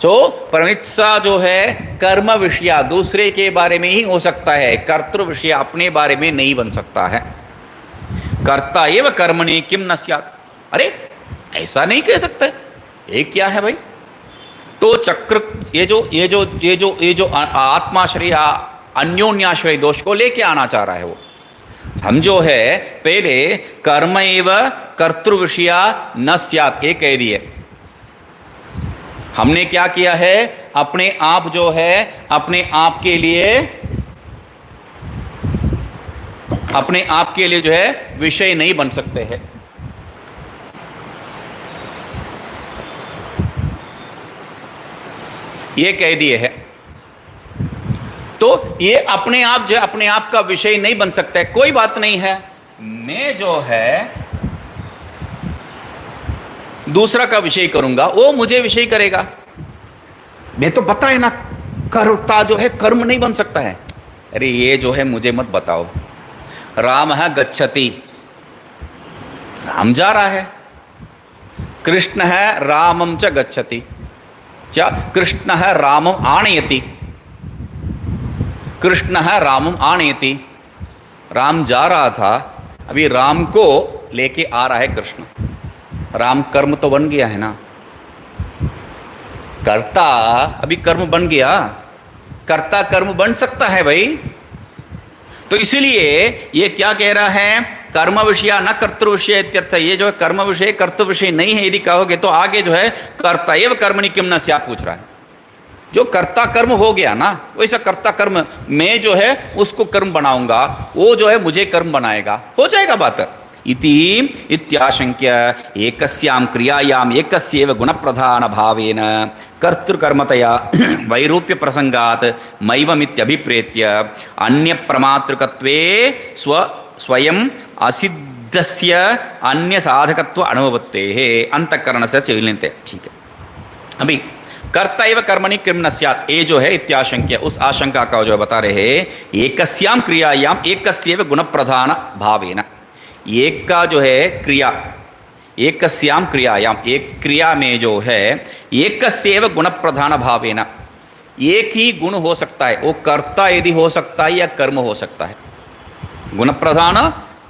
तो प्रमित्सा जो है कर्म विषया दूसरे के बारे में ही हो सकता है, कर्तृ विषय अपने बारे में नहीं बन सकता है। कर्ता एव कर्मणि किम न स्यात्, अरे ऐसा नहीं कह सकते, ये क्या है भाई। तो चक्र ये जो आत्माश्रय अन्योन्याश्रय दोष को लेके आना चाह रहा है वो। हम जो है पहले कर्म एव कर्तृ विषया न स्यात् ये कह दिए। हमने क्या किया है, अपने आप जो है अपने आप के लिए जो है विषय नहीं बन सकते हैं। ये कह दिए है। तो ये अपने आप जो है अपने आप का विषय नहीं बन सकता है, कोई बात नहीं है। मैं जो है दूसरा का विषय करूंगा, वो मुझे विषय करेगा। मैं तो पता है ना, कर्ता जो है कर्म नहीं बन सकता है। अरे ये जो है मुझे मत बताओ। राम है गच्छति, राम जा रहा है। कृष्ण है रामम च गच्छति, क्या कृष्ण है रामम आनयति, कृष्ण है रामम आनयति। राम जा रहा था, अभी राम को लेके आ रहा है कृष्ण। राम कर्म तो बन गया है ना, कर्ता अभी कर्म बन गया, कर्ता कर्म बन सकता है भाई। तो इसीलिए ये क्या कह रहा है, कर्म विषय न कर्तृ विषय इत्यर्थ। ये जो है कर्म विषय कर्तृ विषय नहीं है यदि कहोगे तो आगे जो है कर्ता एव कर्मणि किम न स्यात् पूछ रहा है। जो कर्ता कर्म हो गया ना, वैसा कर्ता कर्म मैं जो है उसको कर्म बनाऊंगा, वो जो है मुझे कर्म बनाएगा, हो जाएगा बात। इति इत्याशंक्य एकस्यां क्रियायाम एकस्येव गुणप्रधान भावेन कर्तृकर्मतया वैरूप्य प्रसंगात् मैवमित्यभिप्रेत्य अन्य प्रमातृकत्वे स्वयं असिद्धस्य अन्य साधकत्व अनुभवतेः अंतःकरणस्य चैलन्यते। ठीक है, अभी कर्ता एव कर्मणि किम न स्यात्, ये जो है इत्याशंक्य उस आशंका का जो बता रहे हैं। एकस्यां क्रियायाम एकस्येव गुणप्रधान भावेन, एक का जो है क्रिया, एकस्याम क्रियायाम एक क्रिया में जो है एकस्येव गुण प्रधान भावेन, एक ही गुण हो सकता है। वो कर्ता यदि हो सकता है या कर्म हो सकता है। गुण प्रधान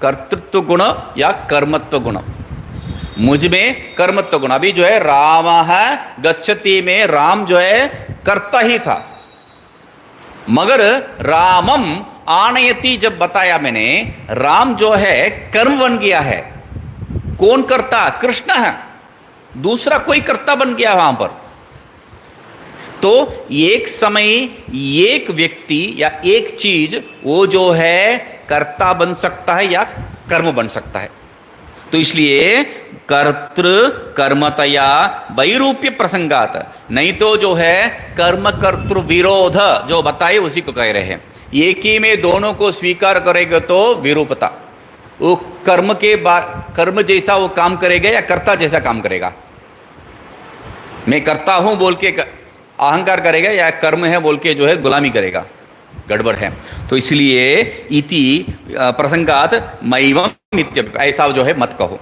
कर्तृत्व गुण या कर्मत्व गुण। मुझ में कर्मत्व गुण, अभी जो है राम है गच्छति में राम जो है कर्ता ही था, मगर रामम आनयति जब बताया मैंने, राम जो है कर्म बन गया है। कौन कर्ता, कृष्ण है, दूसरा कोई कर्ता बन गया वहां पर। तो एक समय एक व्यक्ति या एक चीज वो जो है कर्ता बन सकता है या कर्म बन सकता है। तो इसलिए कर्तृ कर्मतया वैरूप्य प्रसंगात, नहीं तो जो है कर्म कर्तृ विरोध जो बताए उसी को कह रहे हैं। एक ही में दोनों को स्वीकार करेगा तो विरूपता, वो कर्म के कर्म जैसा वो काम करेगा या कर्ता जैसा काम करेगा। मैं करता हूं बोल के अहंकार करेगा या कर्म है बोल के जो है गुलामी करेगा, गड़बड़ है। तो इसलिए इति प्रसंगात मैवम नित्य, ऐसा जो है मत कहो।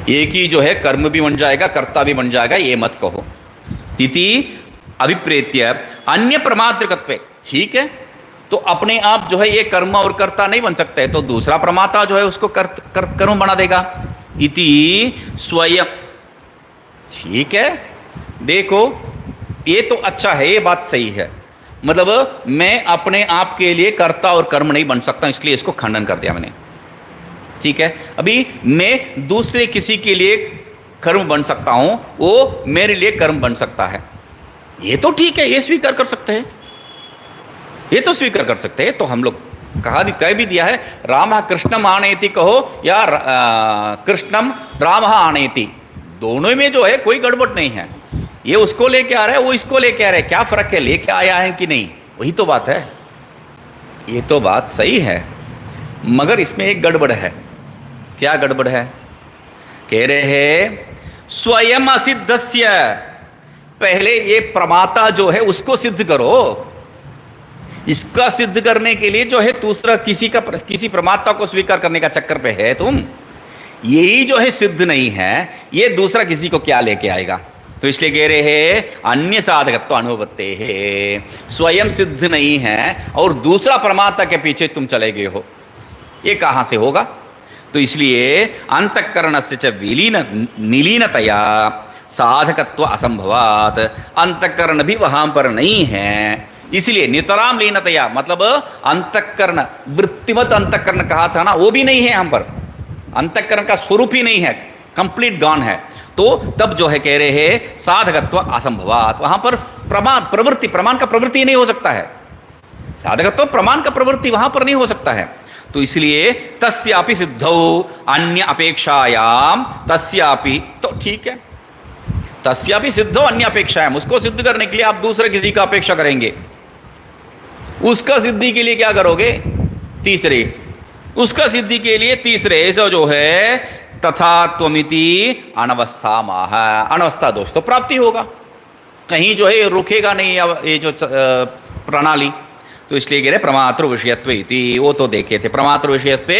एक ही जो है कर्म भी बन जाएगा कर्ता भी बन जाएगा, ये मत कहो। इति अभिप्रेत्य अन्य प्रमात्रकत्वे, ठीक है। तो अपने आप जो है ये कर्म और कर्ता नहीं बन सकते, तो दूसरा प्रमाता जो है उसको कर्म बना देगा। इति स्वयं, ठीक है। देखो ये तो अच्छा है, ये बात सही है। मतलब मैं अपने आप के लिए कर्ता और कर्म नहीं बन सकता, इसलिए इसको खंडन कर दिया मैंने। ठीक है, अभी मैं दूसरे किसी के लिए कर्म बन सकता हूं, वो मेरे लिए कर्म बन सकता है, ये तो ठीक है, ये स्वीकार कर सकते हैं, ये तो स्वीकार कर सकते हैं। तो हम लोग कह भी दिया है, राम कृष्णम आनयति कहो या कृष्णम राम आनयति, दोनों में जो है कोई गड़बड़ नहीं है। ये उसको लेके आ रहा है, वो इसको लेके आ रहा है, क्या फर्क है, लेके आया है कि नहीं, वही तो बात है। ये तो बात सही है, मगर इसमें एक गड़बड़ है। क्या गड़बड़ है? कह रहे हैं स्वयं असिद्धस्य, पहले ये प्रमाता जो है उसको सिद्ध करो। इसका सिद्ध करने के लिए जो है दूसरा किसी प्रमाता को स्वीकार करने का चक्कर पे है तुम। यही जो है सिद्ध नहीं है, ये दूसरा किसी को क्या लेके आएगा। तो इसलिए कह रहे हैं अन्य साधकत्व अनुभवते है, स्वयं सिद्ध नहीं है और दूसरा प्रमाता के पीछे तुम चले गए हो, ये कहां से होगा। तो इसलिए अंतःकरणस्य च निलीनतया साधकत्व असंभवात, अंतःकरण भी वहां पर नहीं है, इसलिए नितराम लीनतया, मतलब अंतःकरण वृत्तिमत अंतःकरण कहा था ना, वो भी नहीं है यहाँ पर, अंतःकरण का स्वरूप ही नहीं है, कंप्लीट गॉन है। तो तब जो है कह रहे हैं साधकत्व असंभवात, वहां पर प्रमाण का प्रवृत्ति नहीं हो सकता है, साधकत्व प्रमाण का प्रवृत्ति वहां पर नहीं हो सकता है। तो इसलिए तस्यापि सिद्धौ अन्य अपेक्षायाम, तस्यापि तो ठीक है, तस्यापि सिद्धौ अन्य अपेक्षायाम, उसको सिद्ध करने के लिए आप दूसरे किसी का अपेक्षा करेंगे, उसका सिद्धि के लिए क्या करोगे, तीसरे, उसका सिद्धि के लिए तीसरे, ऐसा जो है तथा त्वमिति अनवस्था माह, अनवस्था दोष तो प्राप्ति होगा, कहीं जो है रुकेगा नहीं ये जो प्रणाली। तो इसलिए कह रहे प्रमातृ विषयत्व इति, वो तो देखे थे, प्रमातृ विषयत्व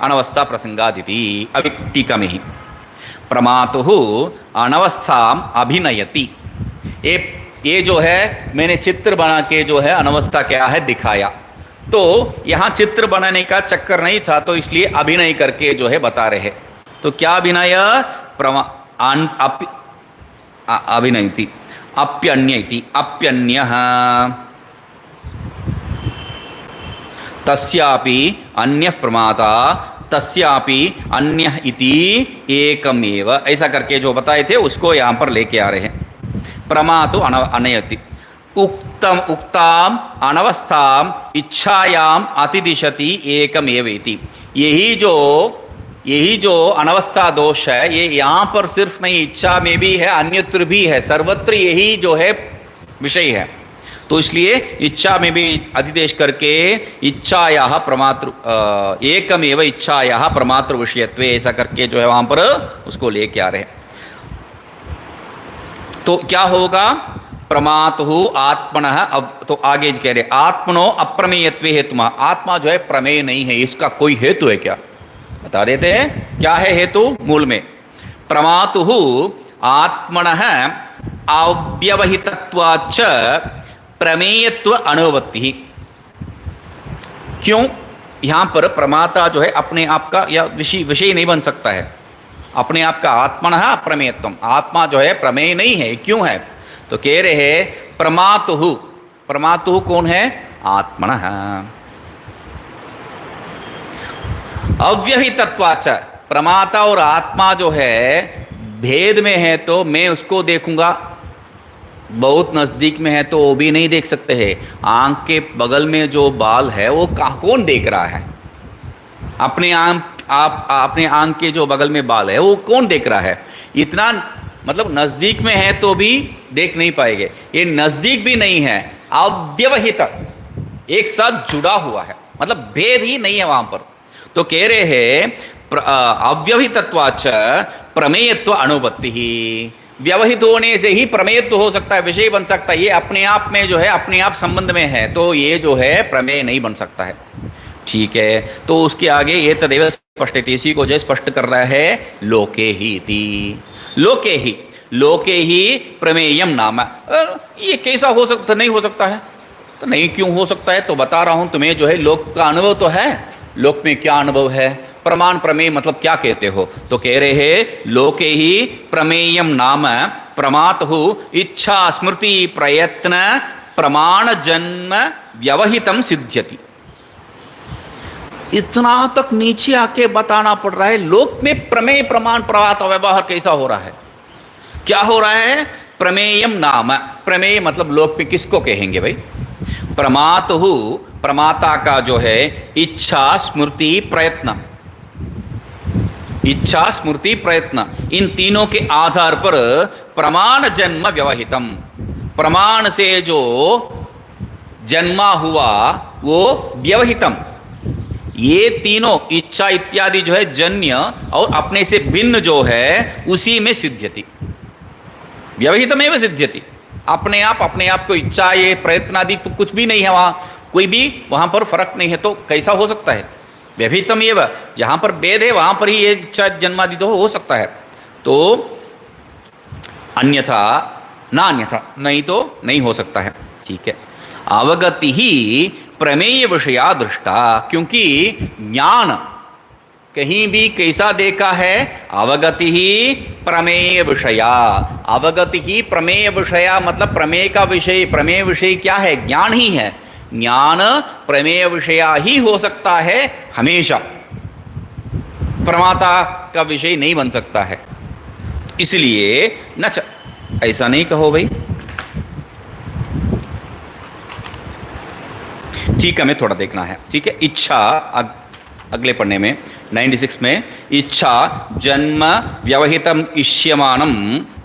अनवस्था प्रसंगादिति, अभी टीका में ही प्रमातु अनवस्थाम अभिनयति, ये जो है मैंने चित्र बना के जो है अनवस्था क्या है दिखाया, तो यहाँ चित्र बनाने का चक्कर नहीं था, तो इसलिए अभिनय करके जो है बता रहे। तो क्या अभिनय, अभिनयति अप्यन्यति, अप्यन्यः तस्यापि अन्यः प्रमाता तस्यापि अन्यः इति एकमेव, ऐसा करके जो बताए थे उसको यहाँ पर लेके आ रहे हैं। प्रमातु अनयति उक्ताम अनवस्थाम इच्छायाम अतिदिशति एकमेव इति, यही जो अनवस्था दोष है, ये यहाँ पर सिर्फ नहीं, इच्छा में भी है, अन्यत्र भी है, सर्वत्र यही जो है विषय है। तो इसलिए इच्छा में भी अधिदेश करके इच्छायाः प्रमातृ एकमेव इच्छायाः प्रमातृ विषयत्वे, ऐसा करके जो है वहां पर उसको लेके आ रहे हैं। तो क्या होगा, प्रमातु आत्मनः, अब तो आगे कह रहे आत्मनो अप्रमेयत्वे हेतु, आत्मा जो है प्रमेय नहीं है, इसका कोई हेतु है क्या, बता देते हैं क्या है हेतु। मूल में प्रमातु आत्मनः अव्यवहितत्वाच्च प्रमेयत्व अनुभवति, क्यों यहां पर प्रमाता जो है अपने आप का या विषय नहीं बन सकता है, अपने आप का आत्मनः अप्रमेयत्वम, आत्मा जो है प्रमेय नहीं है, क्यों है, तो कह रहे हैं प्रमातु, प्रमातु कौन है, आत्मनः अव्यवहितत्वाच्च, प्रमाता और आत्मा जो है भेद में है, तो मैं उसको देखूंगा, बहुत नजदीक में है तो वो भी नहीं देख सकते हैं, आंख के बगल में जो बाल है वो कौन देख रहा है, अपने अपने आंख के जो बगल में बाल है वो कौन देख रहा है, इतना मतलब नजदीक में है तो भी देख नहीं पाएंगे, ये नजदीक भी नहीं है, अव्यवहित एक साथ जुड़ा हुआ है, मतलब भेद ही नहीं है वहां पर। तो कह रहे हैं अव्यवहितत्वाच्च प्रमेयत्व अनुपत्ति ही, व्यवहित होने से ही प्रमेयत्व हो सकता है, विषय बन सकता है, ये अपने आप में जो है अपने आप संबंध में है, तो ये जो है प्रमेय नहीं बन सकता है। ठीक है, तो उसके आगे ये तदेव स्पष्टति, इसी को जो स्पष्ट कर रहा है लोके ही इति, लोके ही प्रमेयम नाम, ये कैसा हो सकता, नहीं हो सकता है, तो नहीं क्यों हो सकता है, तो बता रहा हूं तुम्हें, जो है लोक का अनुभव तो है, लोक में क्या अनुभव है, प्रमाण प्रमेय मतलब क्या कहते हो, तो कह रहे हैं लोके ही प्रमेयम नाम प्रमातु इच्छा स्मृति प्रयत्न प्रमाण जन्म व्यवहितम सिद्ध्यति, इतना तक नीचे आके बताना पड़ रहा है। लोक में प्रमेय प्रमाण प्रवाह व्यवहार कैसा हो रहा है, क्या हो रहा है? प्रमेयम नाम, प्रमेय मतलब लोक में किसको कहेंगे भाई? प्रमातु, प्रमाता का जो है इच्छा स्मृति प्रयत्न, इच्छा स्मृति प्रयत्न, इन तीनों के आधार पर प्रमाण जन्म व्यवहितम, प्रमाण से जो जन्मा हुआ वो व्यवहितम, ये तीनों इच्छा इत्यादि जो है जन्य और अपने से भिन्न जो है उसी में सिद्ध्यति, व्यवहितमेव सिद्ध्यति। अपने आप को इच्छा ये प्रयत्न आदि तो कुछ भी नहीं है, वहां कोई भी वहां पर फर्क नहीं है, तो कैसा हो सकता है? व्यवहितम एव, जहां पर भेद है वहां पर ही ये इच्छा जन्मादि तो हो सकता है। तो अन्यथा ना, अन्यथा नहीं तो नहीं हो सकता है। ठीक है, अवगति ही प्रमेय विषया दृष्टा, क्योंकि ज्ञान कहीं भी कैसा देखा है? अवगति ही प्रमेय विषया, अवगति ही प्रमेय विषया मतलब प्रमेय का विषय, प्रमेय विषय क्या है? ज्ञान ही है। ज्ञान प्रमेय विषया ही हो सकता है हमेशा, प्रमाता का विषय नहीं बन सकता है। इसलिए न ऐसा नहीं कहो भाई। ठीक है, हमें थोड़ा देखना है। ठीक है, इच्छा अगले पढ़ने में 96 में, इच्छा जन्म व्यवहितम इष्यमानम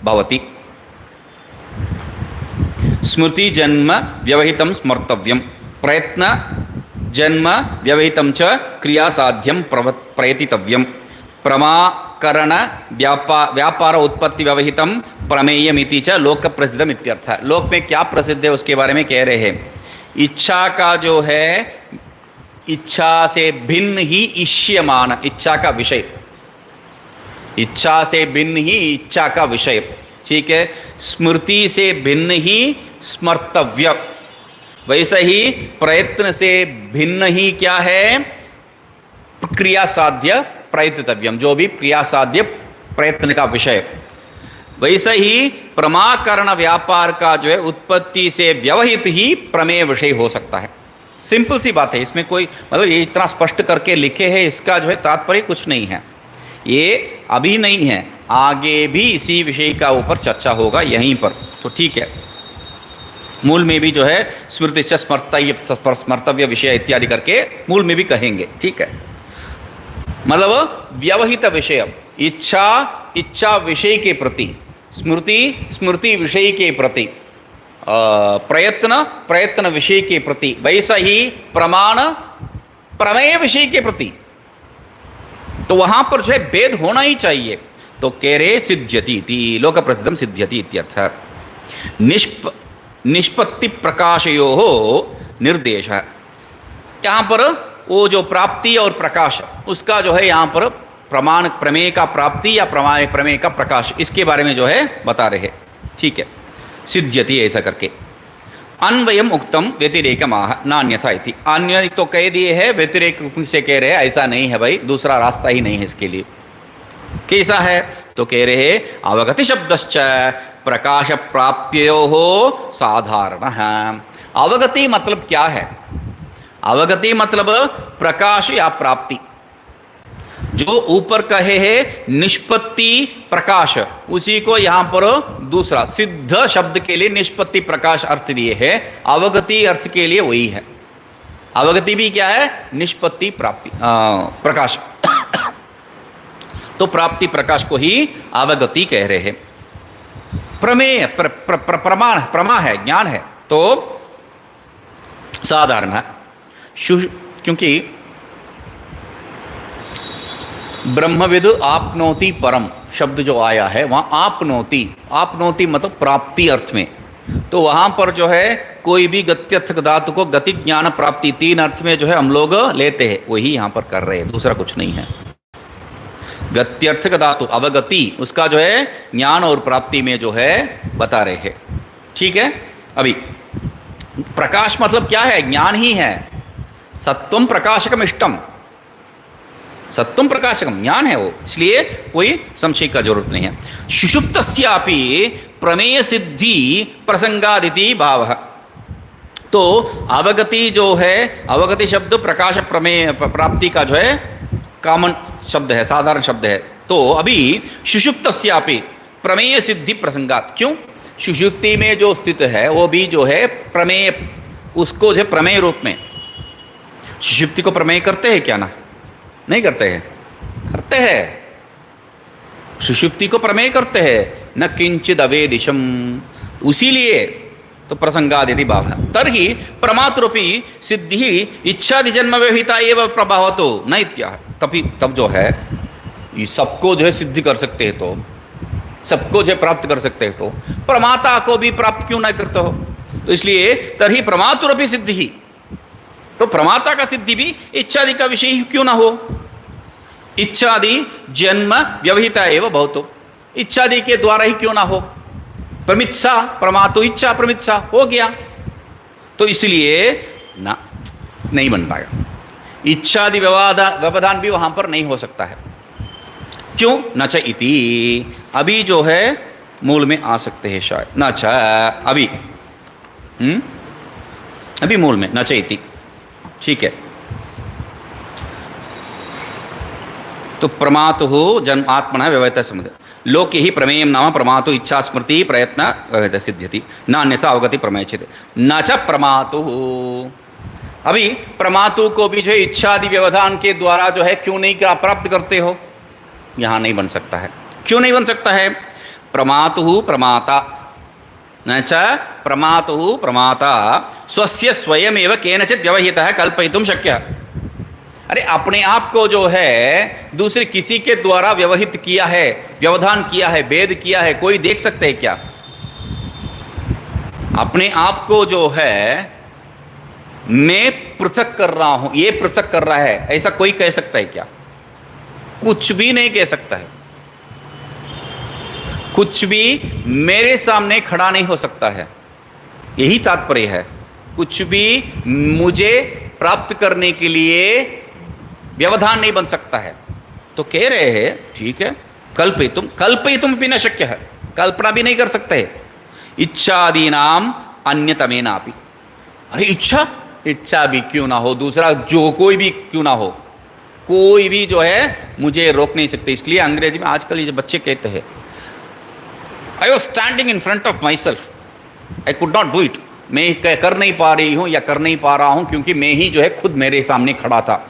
भवति, स्मृति जन्म व्यवहितम स्मर्तव्यम, प्रयत्न जन्म व्यवहितम च क्रिया साध्यम प्रयतितव्यम, प्रमाकरण व्यापार उत्पत्ति व्यवहितम प्रमेयमिति च लोक प्रसिद्धम इत्यर्थ। लोक में क्या प्रसिद्ध है उसके बारे में कह रहे हैं। इच्छा का जो है, इच्छा से भिन्न ही इष्यमान, इच्छा का विषय, इच्छा से भिन्न ही इच्छा का विषय। ठीक है, स्मृति से भिन्न ही स्मर्तव्य, वैसे ही प्रयत्न से भिन्न ही क्या है? क्रिया साध्य प्रयतितव्यम, जो भी क्रिया साध्य प्रयत्न का विषय। वैसे ही प्रमाकरण व्यापार का जो है उत्पत्ति से व्यवहित ही प्रमेय विषय हो सकता है। सिंपल सी बात है, इसमें कोई मतलब ये इतना स्पष्ट करके लिखे हैं, इसका जो है तात्पर्य कुछ नहीं है। ये अभी नहीं है, आगे भी इसी विषय का ऊपर चर्चा होगा यहीं पर। तो ठीक है, मूल में भी जो है स्मृति स्मर्तव्य विषय इत्यादि करके मूल में भी कहेंगे। ठीक है, मतलब व्यवहित विषय, इच्छा विषय के प्रति, स्मृति विषय के प्रति, प्रयत्न विषय के प्रति, वैसा ही प्रमाण प्रमेय विषय के प्रति, तो वहां पर जो है भेद होना ही चाहिए। तो कह रहे सिद्ध्यति इति, लोक प्रसिद्धम सिद्ध्यति इत्यर्थ। निष्पत्ति प्रकाशयो निर्देश, यहाँ पर वो जो प्राप्ति और प्रकाश उसका जो है यहाँ पर प्रमाण, प्रमेय का प्राप्ति या प्रमेय का प्रकाश, इसके बारे में जो है बता रहे। ठीक है, सिद्ध्यति ऐसा करके। अन्वयम उक्तम व्यतिरेकमाह नान्यथा इति, अन्य तो कह दिए है, व्यतिरेक से कह रहे हैं ऐसा नहीं है भाई, दूसरा रास्ता ही नहीं है इसके लिए। कैसा है? तो कह रहे अवगति शब्दश्च प्रकाश प्राप्यो हो साधारण। अवगति मतलब क्या है? अवगति मतलब प्रकाश या प्राप्ति। जो ऊपर कहे है निष्पत्ति प्रकाश, उसी को यहां पर दूसरा सिद्ध शब्द के लिए निष्पत्ति प्रकाश अर्थ दिए है, अवगति अर्थ के लिए वही है। अवगति भी क्या है? निष्पत्ति प्राप्ति प्रकाश। तो प्राप्ति प्रकाश को ही अवगति कह रहे हैं। प्रमेय प्रमाण, प्रमा है, ज्ञान है, तो साधारण है। क्योंकि ब्रह्मविद आपनोति परम शब्द जो आया है वहाँ आपनोति मतलब प्राप्ति अर्थ में, तो वहाँ पर जो है कोई भी गत्यर्थक धातु को गति ज्ञान प्राप्ति तीन अर्थ में जो है हम लोग लेते हैं, वही यहाँ पर कर रहे हैं, दूसरा कुछ नहीं है। गत्यर्थक धातु अवगति उसका जो है ज्ञान और प्राप्ति में जो है बता रहे हैं। ठीक है, अभी प्रकाश मतलब क्या है? ज्ञान ही है। सत्वम प्रकाशकम इष्टम, सत्वम प्रकाशकम ज्ञान है वो, इसलिए कोई संशय का जरूरत नहीं है। सुषुप्तस्यापि प्रमेय सिद्धि प्रसंगादिति भाव, तो अवगति जो है, अवगति शब्द प्रकाश प्रमेय प्राप्ति का जो है कॉमन शब्द है, साधारण शब्द है। तो अभी सुषुप्तस्यापि प्रमेय सिद्धि प्रसंगात, क्यों? सुषुप्ति में जो स्थित है वो भी जो है प्रमेय, उसको जो प्रमेय रूप में, सुषुप्ति को प्रमेय करते हैं क्या? ना, नहीं करते हैं? करते हैं, सुषुप्ति को प्रमेय करते हैं। न किंचिद अवेदिशम, उसीलिए तो प्रसंगाद यदि भाव है तर्हि प्रमातृपि सिद्धि इच्छादि जन्म व्यवहिता एवं प्रभाव तो न इत्या। तब जो है ये सबको जो है सिद्धि कर सकते हैं, तो सबको जो है प्राप्त कर सकते हैं, तो प्रमाता को भी प्राप्त क्यों ना करते हो? तो इसलिए तर्हि प्रमातृपि सिद्धि, तो प्रमाता का सिद्धि भी इच्छादि का विषय क्यों ना हो? इच्छादि जन्म व्यवहिता एवं भवतो, इच्छादि के द्वारा ही क्यों ना हो? प्रमिच्छा, प्रमातो इच्छा प्रमिच्छा हो गया, तो इसलिए ना, नहीं बन पाएगा। इच्छादि व्यवधान भी वहां पर नहीं हो सकता है। क्यों? न च इति, अभी जो है मूल में आ सकते हैं शायद, न च अभी, अभी मूल में न च इति, ठीक है। तो प्रमातु जन्म आत्मना व्यवहित समुदय लोके ही प्रमेय नाम प्रमातु इच्छा स्मृति प्रयत्न व्यवहित सिद्ध्यति नान्यथा अवगति प्रमेयचित न च प्रमातु। अभी प्रमातु को भी जो है इच्छादि व्यवधान के द्वारा जो है क्यों नहीं प्राप्त करते हो? यहाँ नहीं बन सकता है। क्यों नहीं बन सकता है? प्रमातु प्रमाता, न च प्रमातु प्रमाता स्वस्य स्वयमेव केनचित् व्यवहितः कल्पयितुं शक्यः। अरे अपने आप को जो है दूसरे किसी के द्वारा व्यवहित किया है, व्यवधान किया है, भेद किया है, कोई देख सकते हैं क्या? अपने आप को जो है मैं पृथक कर रहा हूं, ये पृथक कर रहा है, ऐसा कोई कह सकता है क्या? कुछ भी नहीं कह सकता है। कुछ भी मेरे सामने खड़ा नहीं हो सकता है, यही तात्पर्य है। कुछ भी मुझे प्राप्त करने के लिए व्यवधान नहीं बन सकता है। तो कह रहे हैं ठीक है, कल्पयितुम भी न शक्य है, कल्पना भी नहीं कर सकते। इच्छादीनाम अन्यतमेनापि, अरे इच्छा भी क्यों ना हो, दूसरा जो कोई भी क्यों ना हो, कोई भी जो है मुझे रोक नहीं सकते। इसलिए अंग्रेजी में आजकल ये बच्चे कहते हैं I was standing in front of my self, I could not do it, मैं कर नहीं पा रही हूं या कर नहीं पा रहा हूं क्योंकि मैं ही जो है खुद मेरे सामने खड़ा था।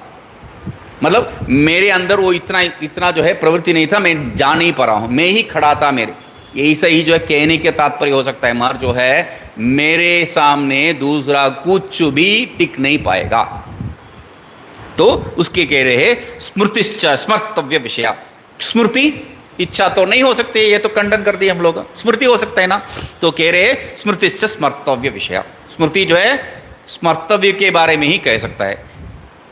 मतलब मेरे अंदर वो इतना जो है प्रवृत्ति नहीं था, मैं जा नहीं पा रहा हूं, मैं ही खड़ा था मेरे। यही सही जो है कहने के तात्पर्य हो सकता है, मगर जो है मेरे सामने दूसरा कुछ भी टिक नहीं पाएगा। तो उसके कह रहे हैं स्मृतिश्च स्मर्तव्य विषया, स्मृति इच्छा तो नहीं हो सकती, ये तो खंडन कर दिए हम लोग, स्मृति हो सकता है ना। तो कह रहे स्मृतिश्च स्मर्तव्य विषया, स्मृति जो है स्मर्तव्य के बारे में ही कह सकता है।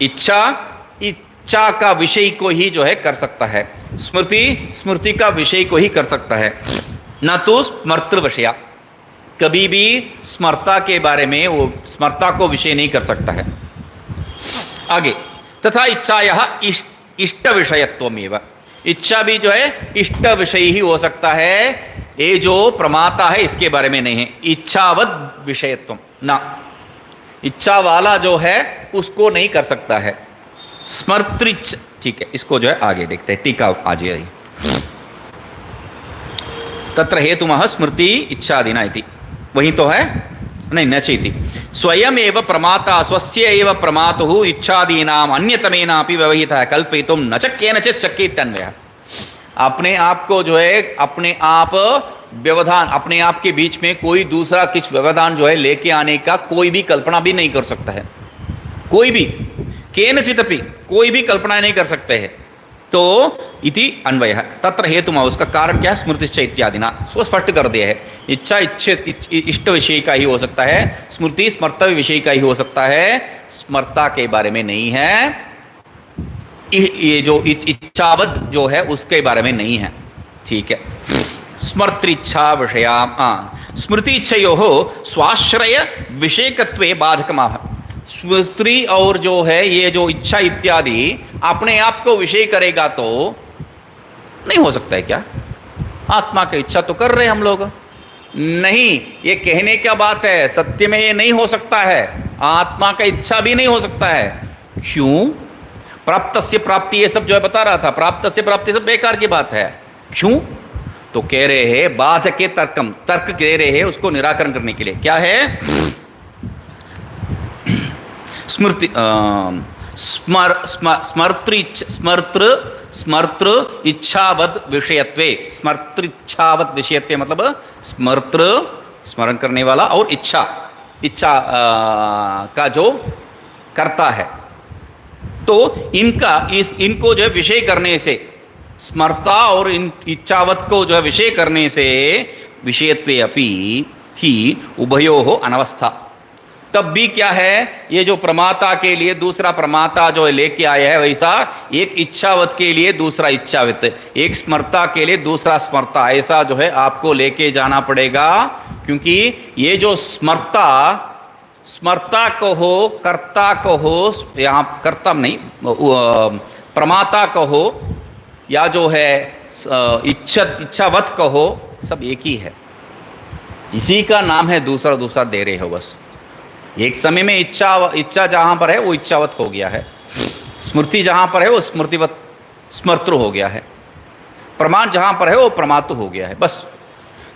इच्छा का विषय को ही जो है कर सकता है, स्मृति का विषय को ही कर सकता है, न तो स्मर्तृ विषया, कभी भी स्मर्ता के बारे में वो स्मर्ता को विषय नहीं कर सकता है। आगे तथा इच्छाया इष्ट विषयत्वमेव, इच्छा भी जो है इष्ट विषय ही हो सकता है, ये जो प्रमाता है इसके बारे में नहीं है। इच्छावद विषयत्व ना, इच्छा वाला जो है उसको नहीं कर सकता है। स्मर्तृच, ठीक है, इसको जो है आगे देखते हैं, टीका आ जाएगी। तत्र हेतुमः स्मृति इच्छादिना इति, वही तो है नहीं, न चेति स्वयं एव प्रमाता स्वस्य एव प्रमातुः इच्छादीनाम अन्यतमेनापि व्यवहितः कल्पयितुं न च केनचित् शक्येत्यन्वयः। अपने आप को जो है अपने आप व्यवधान, अपने आप के बीच में कोई दूसरा कुछ व्यवधान जो है लेके आने का कोई भी कल्पना भी नहीं कर सकता है, कोई भी, केनचित् अपि कोई भी कल्पना नहीं कर सकते हैं। तो इति अन्वयः तत्र हेतुमा, उसका कारण क्या है? स्मृतिश्च इत्यादिना, सो स्पष्ट कर दिया है। इच्छा इष्ट विषय का ही हो सकता है, स्मृति स्मर्तव्य विषय का ही हो सकता है, स्मर्ता के बारे में नहीं है। ये जो इच्छावद जो है उसके बारे में नहीं है, ठीक है। स्मर्तृच्छा विषया स्मृति इच्छयो स्वाश्रय विषयकत्वे बाधकमाह, स्त्री और जो है ये जो इच्छा इत्यादि अपने आप को विषय करेगा तो नहीं हो सकता है क्या? आत्मा की इच्छा तो कर रहे हम लोग, नहीं, ये कहने क्या बात है, सत्य में ये नहीं हो सकता है, आत्मा का इच्छा भी नहीं हो सकता है। क्यों? प्राप्त से प्राप्ति, ये सब जो है बता रहा था, प्राप्त से प्राप्ति सब बेकार की बात है। क्यों? तो कह रहे हैं बाध के तर्कम, तर्क कह रहे हैं उसको निराकरण करने के लिए। क्या है? स्मृति स्मर्तृ इच्छावद विषयत्वे, स्मर्तृच्छावद विषयत्वे मतलब स्मर्तृ स्मरण करने वाला और इच्छा, इच्छा का जो करता है, तो इनको जो है विषय करने से, स्मर्ता और इन इच्छावत को जो है विषय करने से, विषयत्वे अपि ही उभयो हो अनवस्था, तब भी क्या है, ये जो प्रमाता के लिए दूसरा प्रमाता जो लेके आया है, वैसा एक इच्छावत के लिए दूसरा इच्छावत, एक स्मर्ता के लिए दूसरा स्मर्ता, ऐसा जो है आपको लेके जाना पड़ेगा। क्योंकि ये जो स्मर्ता, स्मर्ता को हो, कर्ता को हो, यहाँ कर्ता नहीं, प्रमाता को हो, या जो है इच्छावत को हो, सब एक ही है। इसी का नाम है दूसरा दूसरा दे रहे हो। बस एक समय में इच्छा जहाँ पर है वो इच्छावत हो गया है, स्मृति जहाँ पर है वो स्मृतिवत स्मर्तृ हो गया है, प्रमाण जहाँ पर है वो प्रमातु हो गया है। बस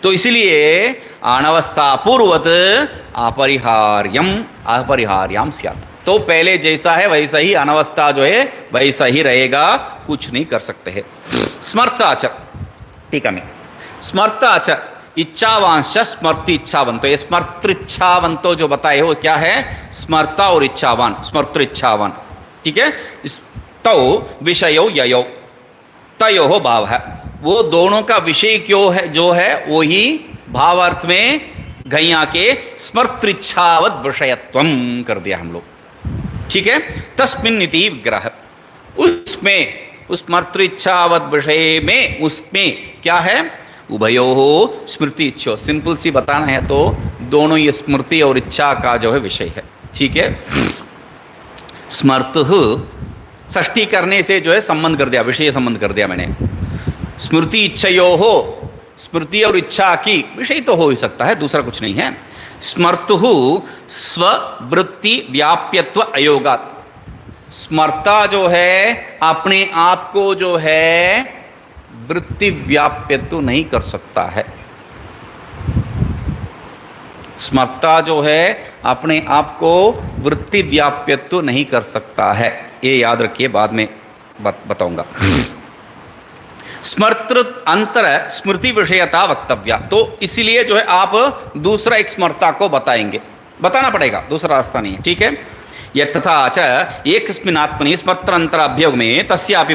तो इसलिए अनवस्था पूर्वत अपरिहार्यम अपरिहार्याम स्यात्, तो पहले जैसा है वैसा ही अनवस्था जो है वैसा ही रहेगा, कुछ नहीं कर सकते हैं। स्मर्ताच, ठीक है, स्मर्ताच इच्छावांश स्मर्ति इच्छावंतो, ये स्मर्तृच्छावंतो जो बताए हो क्या है, स्मर्ता और इच्छावान, स्मर्तृच्छावान, ठीक है। तो विषयो ययो तयो हो भाव है, वो दोनों का विषय क्यों है, जो है वो ही भावार्थ में घैया के स्मर्तृच्छावत विषयत्वम कर दिया हम लोग, ठीक है। तस्मिन् इति विग्रह, उसमें उस स्मर्तृच्छावत विषय में, उसमें क्या है, उभयो हो स्मृति इच्छो, सिंपल सी बताना है तो दोनों ये स्मृति और इच्छा का जो है विषय है, ठीक है। स्मर्तु षष्ठी करने से जो है संबंध कर दिया, विषय संबंध कर दिया मैंने। स्मृति इच्छयो हो, स्मृति और इच्छा की विषय तो हो ही सकता है, दूसरा कुछ नहीं है। स्मर्तु स्ववृत्ति व्याप्यत्व अयोगात्, स्मर्ता जो है अपने आप को जो है वृत्ति व्याप्यत्व नहीं कर सकता है। स्मर्ता जो है अपने आप को वृत्ति व्याप्यत्व नहीं कर सकता है, ये याद रखिए, बाद में बताऊंगा। स्मर्तृ अंतर स्मृति विषयता वक्तव्या, तो इसलिए जो है आप दूसरा एक स्मर्ता को बताएंगे, बताना पड़ेगा, दूसरा रास्ता नहीं है, ठीक है। यथा च एकस्मिन्नात्मनि स्मर्त्रांतर अभ्योग में तस्यापि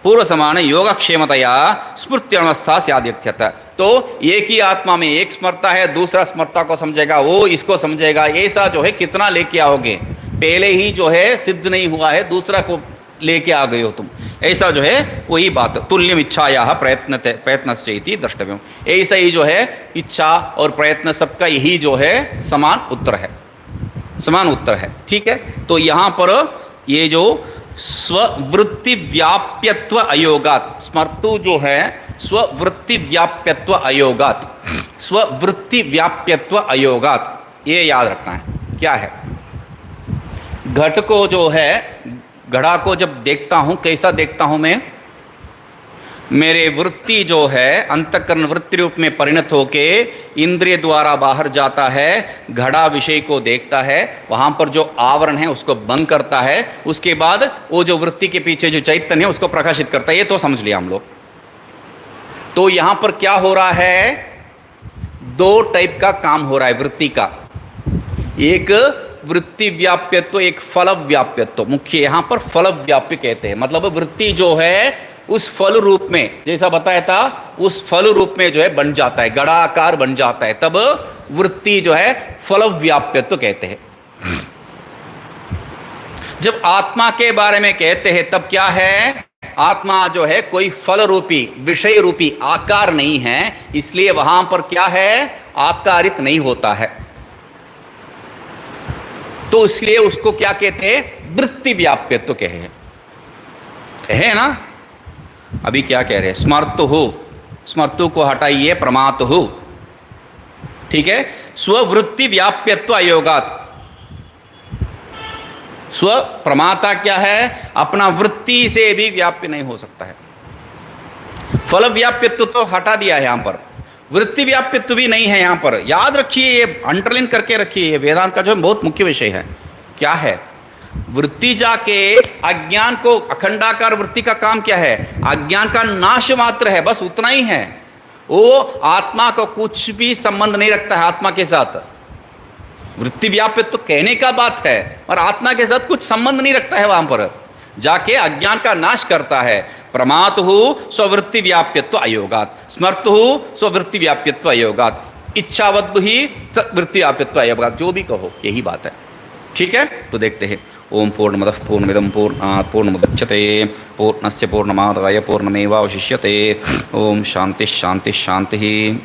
पूर्व समान योगक्षेमतया स्मृत्यवस्था स्यादित्यत, तो एक ही आत्मा में एक स्मर्ता है, दूसरा स्मर्ता को समझेगा, वो इसको समझेगा, ऐसा जो है कितना लेके आओगे, पहले ही जो है सिद्ध नहीं हुआ है, दूसरा को लेके आ गए हो तुम, ऐसा जो है वही बात। तुल्यम इच्छाया प्रयत्नश्चेति द्रष्टव्यम, ऐसा ही जो है इच्छा और प्रयत्न सबका यही जो है समान उत्तर है, समान उत्तर है, ठीक है। तो यहाँ पर ये जो स्ववृत्ति व्याप्यत्व अयोगात, स्मर्तु जो है स्ववृत्ति व्याप्यत्व अयोगात, स्ववृत्ति व्याप्यत्व अयोगात, ये याद रखना है। क्या है, घट को जो है, घड़ा को जब देखता हूँ कैसा देखता हूँ मैं, मेरे वृत्ति जो है अंतःकरण वृत्ति रूप में परिणत होके इंद्रिय द्वारा बाहर जाता है, घड़ा विषय को देखता है, वहाँ पर जो आवरण है उसको बंद करता है, उसके बाद वो जो वृत्ति के पीछे जो चैतन्य है उसको प्रकाशित करता है, ये तो समझ लिया हम लोग। तो यहाँ पर क्या हो रहा है, दो टाइप का काम हो रहा है वृत्ति का, एक वृत्ति व्याप्यत्व, एक फल व्याप्यत्व। मुख्य यहाँ पर फल व्याप्य कहते हैं, मतलब वृत्ति जो है उस फल रूप में, जैसा बताया था, उस फल रूप में जो है बन जाता है, गड़ाकार बन जाता है, तब वृत्ति जो है फल व्याप्यत्व कहते हैं। जब आत्मा के बारे में कहते हैं तब क्या है, आत्मा जो है कोई फल रूपी विषय रूपी आकार नहीं है, इसलिए वहां पर क्या है, आकारित नहीं होता है, तो इसलिए उसको क्या कहते हैं, वृत्ति व्याप्यत्व कहे है ना। अभी क्या कह रहे हैं, स्मर्त हो, स्मर्तु को हटाइए, प्रमातु। ठीक है, स्ववृत्ति व्याप्यत्व अयोगात। स्व प्रमाता क्या है? अपना वृत्ति से भी व्याप्य नहीं हो सकता है। फल व्याप्यत्व तो हटा दिया है यहां पर, वृत्ति व्याप्यत्व भी नहीं है यहां पर। याद रखिए, ये अंडरलाइन करके रखिए, ये वेदांत का जो बहुत मुख्य विषय है। क्या है? वृत्ति जाके अज्ञान को, अखंडाकार वृत्ति का काम क्या है? अज्ञान का नाश मात्र है, बस उतना ही है। वो आत्मा को कुछ भी संबंध नहीं रखता है आत्मा के साथ। वृत्ति व्याप्यत्व तो कहने का बात है, और आत्मा के साथ कुछ संबंध नहीं रखता है। वहां पर जाके अज्ञान का नाश करता है। प्रमातु स्ववृत्ति व्याप्यत्व अयोगात, स्मर्तु स्ववृत्ति व्याप्यत्व अयोगात, इच्छावद् ही वृत्ति व्याप्यत्व अयोगात, जो भी कहो यही बात है। ठीक है, तो देखते हैं। ओम पूर्णमदः पूर्णमिदं पूर्णात् पूर्णमुदच्यते पूर्णस्य पूर्णमादाय पूर्णमेवावशिष्यते। ओम शांति शांति शांति।